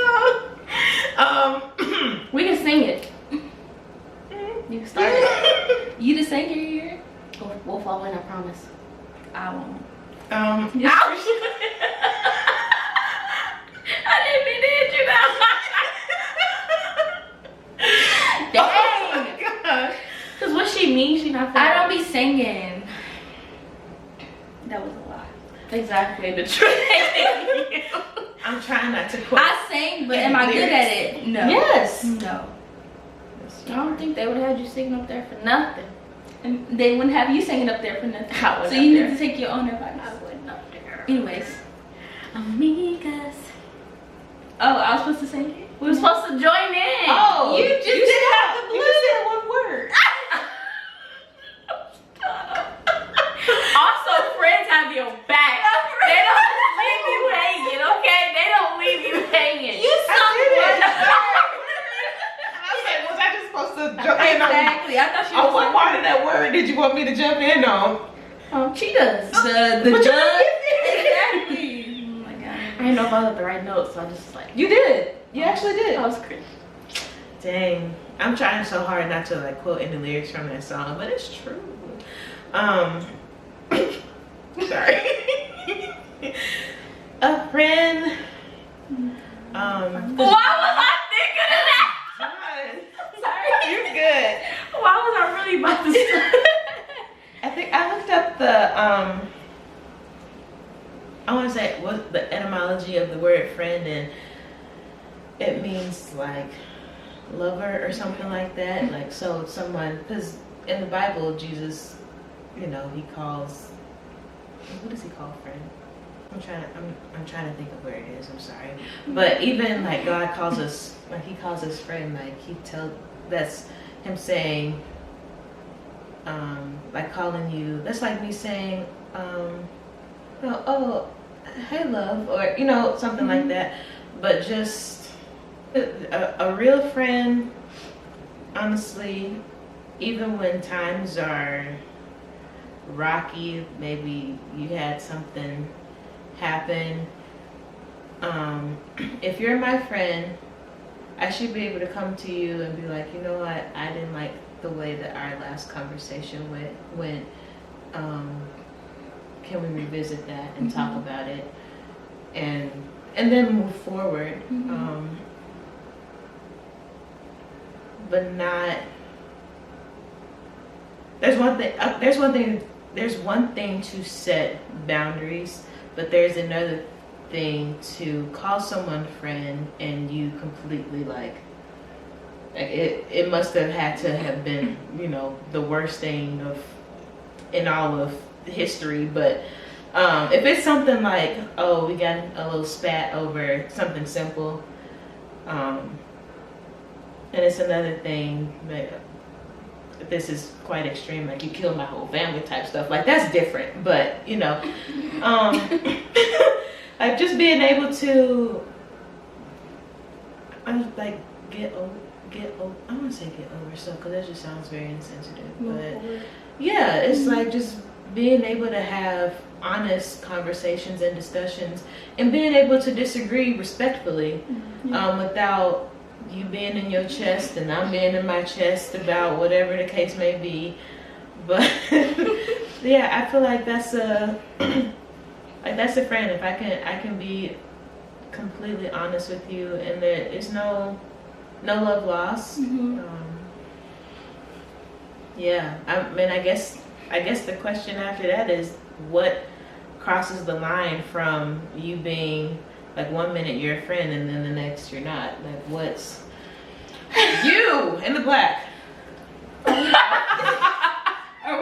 we can sing it. You can start it. You the singer here? We'll fall in, I promise. I won't. Ouch! I didn't mean to hit you now. Dang! Oh my gosh. Cause what she means, she not. I don't be singing. That was a lie. Exactly the truth. I'm trying not to quote. I sing, but am I good at it? No. Yes. No. I don't think they would have had you singing up there for nothing. And they wouldn't have you singing up there for nothing. I wouldn't So you up need to take your own advice. I wouldn't up there. Anyways. Amigas. Oh, I was supposed to sing it? We were supposed to join in. Oh, You just didn't have the You just said one word. Also, friends have your back. They don't just leave you hanging, okay? They don't leave you hanging. You I sung did it. one word. I was like, was I just supposed to jump in on Exactly. I thought she was what like, part of that word did you want me to jump in on? Cheetahs. the But you duh. did. Exactly. Oh my god. I didn't know if I was at the right note, so I just like. You did. You actually did. I was crazy. Dang. I'm trying so hard not to like quote any lyrics from that song, but it's true. Sorry. A friend. Why was I thinking of that? Sorry. You're good. Why was I really about to say? I think I looked up the I want to say what the etymology of the word friend, and it means like lover or something like that. Like, so someone, because in the Bible Jesus, he calls, what does he call friend? I'm trying to think of where it is. I'm sorry, but even like God calls us, like He calls us friend. Like that's Him saying, like calling you. That's like me saying, oh, hey love, or something like that. But just a real friend, honestly, even when times are rocky, maybe you had something happen, if you're my friend, I should be able to come to you and be like, you know what, I didn't like the way that our last conversation went. Can we revisit that and talk about it, and then move forward? But not. There's one thing to set boundaries, but there's another thing to call someone friend and you completely like it must have had to have been, you know, the worst thing in all of history. But if it's something like, oh, we got a little spat over something simple, and it's another thing, but this is quite extreme, like you killed my whole family type stuff, like that's different. But you know, like just being able to like get over, I want to say get over stuff because that just sounds very insensitive, but yeah, it's like just being able to have honest conversations and discussions and being able to disagree respectfully, without you being in your chest and I'm being in my chest about whatever the case may be. But yeah, I feel like that's a friend. If I can be completely honest with you and there is no love lost. Yeah, I mean, I guess the question after that is what crosses the line from you being like 1 minute you're a friend and then the next you're not. Like what's you in the black? Are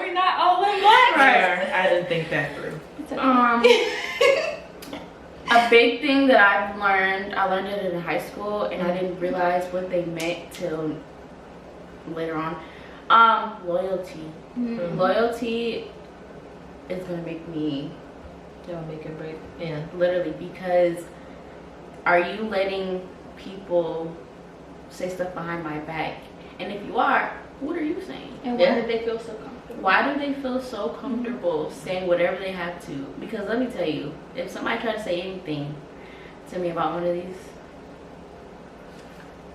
we not all in black? Right. I didn't think that through. A big thing that I learned it in high school, and I didn't realize what they meant till later on. Loyalty. Loyalty is gonna make me Make it break. Yeah. literally, because are you letting people say stuff behind my back? And if you are, what are you saying? And why did they feel so comfortable? Why do they feel so comfortable saying whatever they have to? Because let me tell you, if somebody tried to say anything to me about one of these,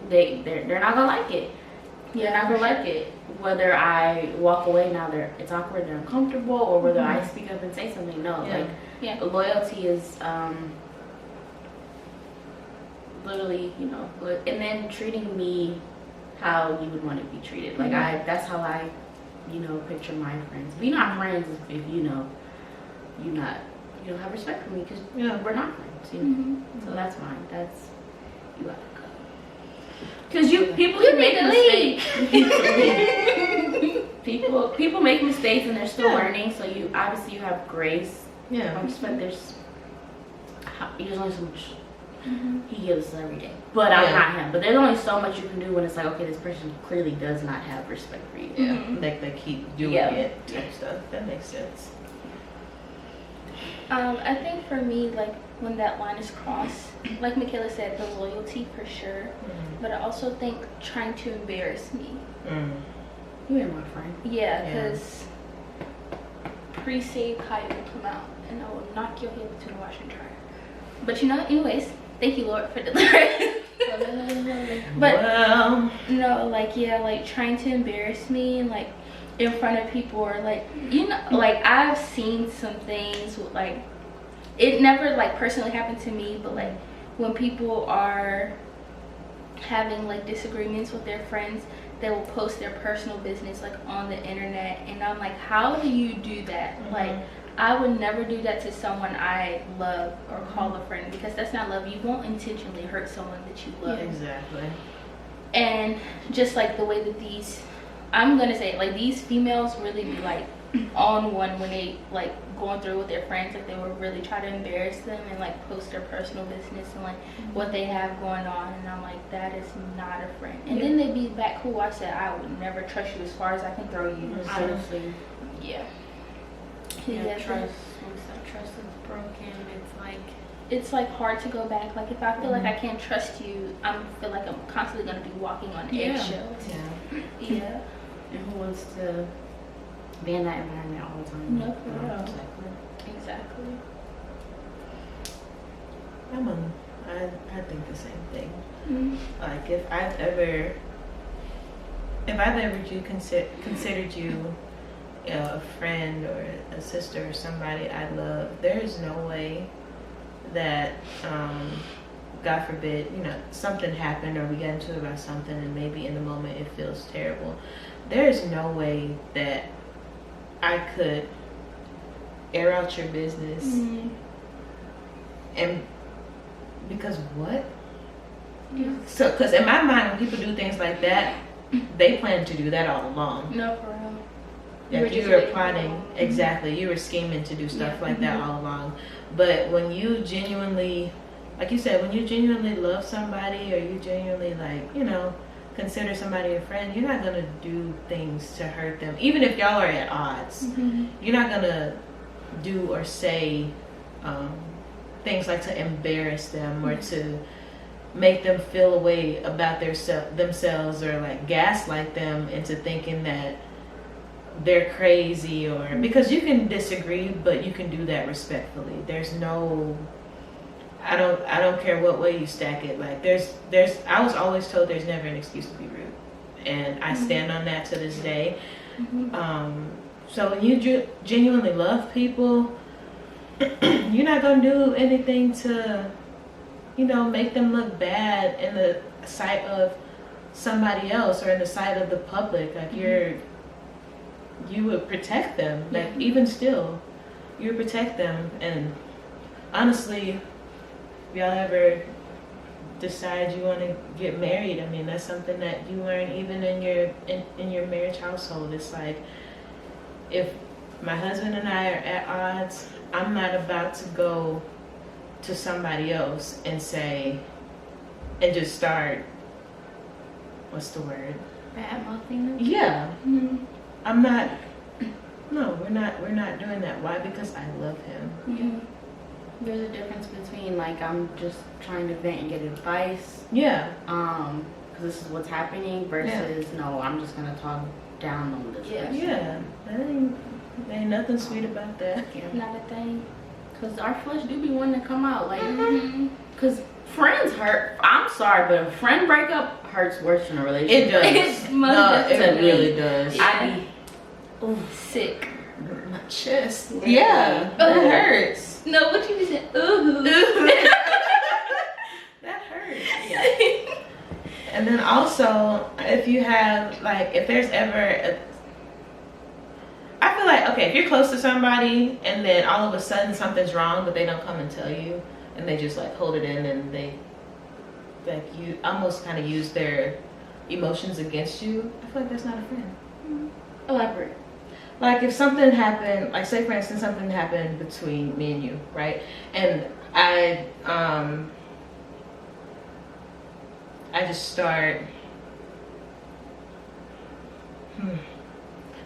they're not gonna like it. They're not gonna like it. Whether I walk away now, it's awkward, they're uncomfortable, or whether I speak up and say something. No, loyalty is literally, you know, and then treating me how you would want to be treated. Like that's how I, you know, picture my friends. Be not friends if you know you don't have respect for me, because we're not friends. You know? So that's mine. That's you gotta go. Because people can make mistakes. people make mistakes and they're still learning. So you obviously you have grace. Yeah. But there's only so much. He gives us every day, but I'm not him. But there's only so much you can do when it's like, okay, this person clearly does not have respect for you. Yeah, like they keep doing it type stuff. That makes sense. I think for me, like when that line is crossed, like Michala said, the loyalty for sure, but I also think trying to embarrass me. You ain't my friend. Yeah, because pre-save kite will come out and I will knock your head between the washer and dryer. But you know, anyways, thank you, Lord, for delivering. But no, like like trying to embarrass me and like in front of people, or like, you know, like I've seen some things with, like, it never like personally happened to me, but like when people are having like disagreements with their friends, they will post their personal business like on the internet, and I'm like, how do you do that? Like, I would never do that to someone I love or call a friend, because that's not love. You won't intentionally hurt someone that you love. Exactly. And just like the way that these, I'm gonna say, like, these females really be like on one when they like going through with their friends, like they would really try to embarrass them and like post their personal business and like what they have going on, and I'm like, that is not a friend. And then they be back cool. I said, I would never trust you as far as I can throw you. Honestly. Yeah. Trust. Once that trust is broken, it's like hard to go back. Like if I feel like I can't trust you, I feel like I'm constantly gonna be walking on eggshells. Yeah. And who wants to be in that environment all the time? No, for real. Exactly. I think the same thing. Like if I've ever considered you a friend or a sister or somebody I love, there is no way that God forbid, you know, something happened or we got into it about something and maybe in the moment it feels terrible. There is no way that I could air out your business and because what? Yeah. So, because in my mind, when people do things like that, they plan to do that all along. No, for real. Like you were plotting, exactly. You were scheming to do stuff like that all along. But when you genuinely, like you said, when you genuinely love somebody, or you genuinely consider somebody a friend, you're not gonna do things to hurt them. Even if y'all are at odds, you're not gonna do or say things like to embarrass them or to make them feel a way about themselves, or like gaslight them into thinking that they're crazy, or because you can disagree, but you can do that respectfully. There's no, I don't care what way you stack it. Like there's I was always told there's never an excuse to be rude, and I stand on that to this day. So when you genuinely love people, you're not gonna do anything to make them look bad in the sight of somebody else or in the sight of the public. Like you would protect them. Like even still, you would protect them. And honestly, if y'all ever decide you want to get married, I mean, that's something that you learn even in your marriage household. It's like, if my husband and I are at odds, I'm not about to go to somebody else and just start, what's the word? Bad mouthing them? Yeah. I'm not, no, we're not doing that. Why? Because I love him. Yeah. There's a difference between like I'm just trying to vent and get advice. Yeah. Because this is what's happening versus no, I'm just gonna talk down on this person. Yeah. That ain't nothing sweet about that. Yeah. Not a thing. Because our flesh do be wanting to come out. Like, because friends hurt. I'm sorry, but a friend breakup hurts worse than a relationship. It does. It really does. I be sick. My chest. Yeah. That hurts. No, what you said? Ooh. That hurts. Yeah. And then also, if you have if there's ever I feel like, okay, if you're close to somebody and then all of a sudden something's wrong, but they don't come and tell you, and they just hold it in, and they you almost kind of use their emotions against you, I feel like that's not a friend. elaborate. Like if something happened, like say for instance something happened between me and you, right? And I just start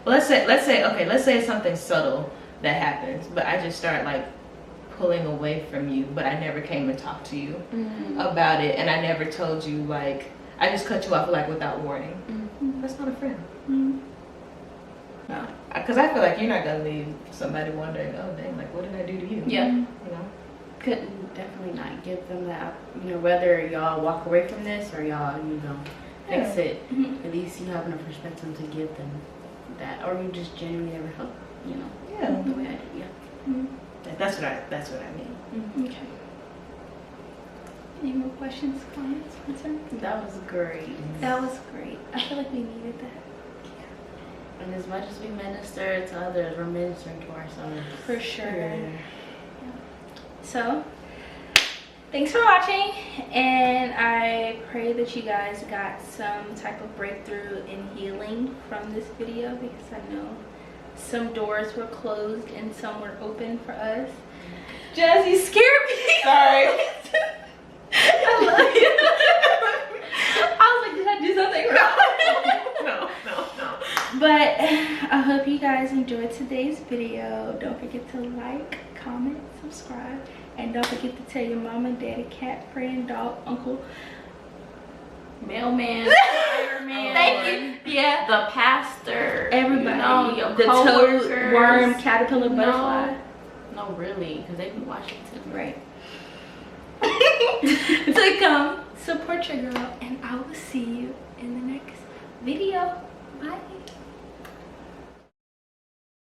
let's say it's something subtle that happens, but I just start pulling away from you, but I never came and talked to you about it, and I never told you, I just cut you off without warning. That's not a friend. No, because I feel like you're not gonna leave somebody wondering, oh dang, what did I do to you? Yeah. Couldn't definitely not give them that, whether y'all walk away from this or y'all, fix it. At least you have enough respect to give them that, or you just genuinely never help, Yeah. the way I do, yeah. That's what I mean. Okay. Any more questions, comments, concerns? That was great. That was great. I feel like we needed that. And as much as we minister to others, we're ministering to ourselves. For sure. Yeah. So, thanks for watching, and I pray that you guys got some type of breakthrough and healing from this video, because I know some doors were closed and some were open for us. Jass, you scared me. Sorry. I love you. I was like, did I do something wrong? No. But I hope you guys enjoyed today's video. Don't forget to like, comment, subscribe, and don't forget to tell your mama, daddy, cat, friend, dog, uncle, Mailman, fireman. Thank you. Yeah. The pastor. Everybody. Your the coworkers. toad, worm, caterpillar, butterfly. No, really, because they be watching too. Right. To come support your girl, and I will see you in the next video. Bye.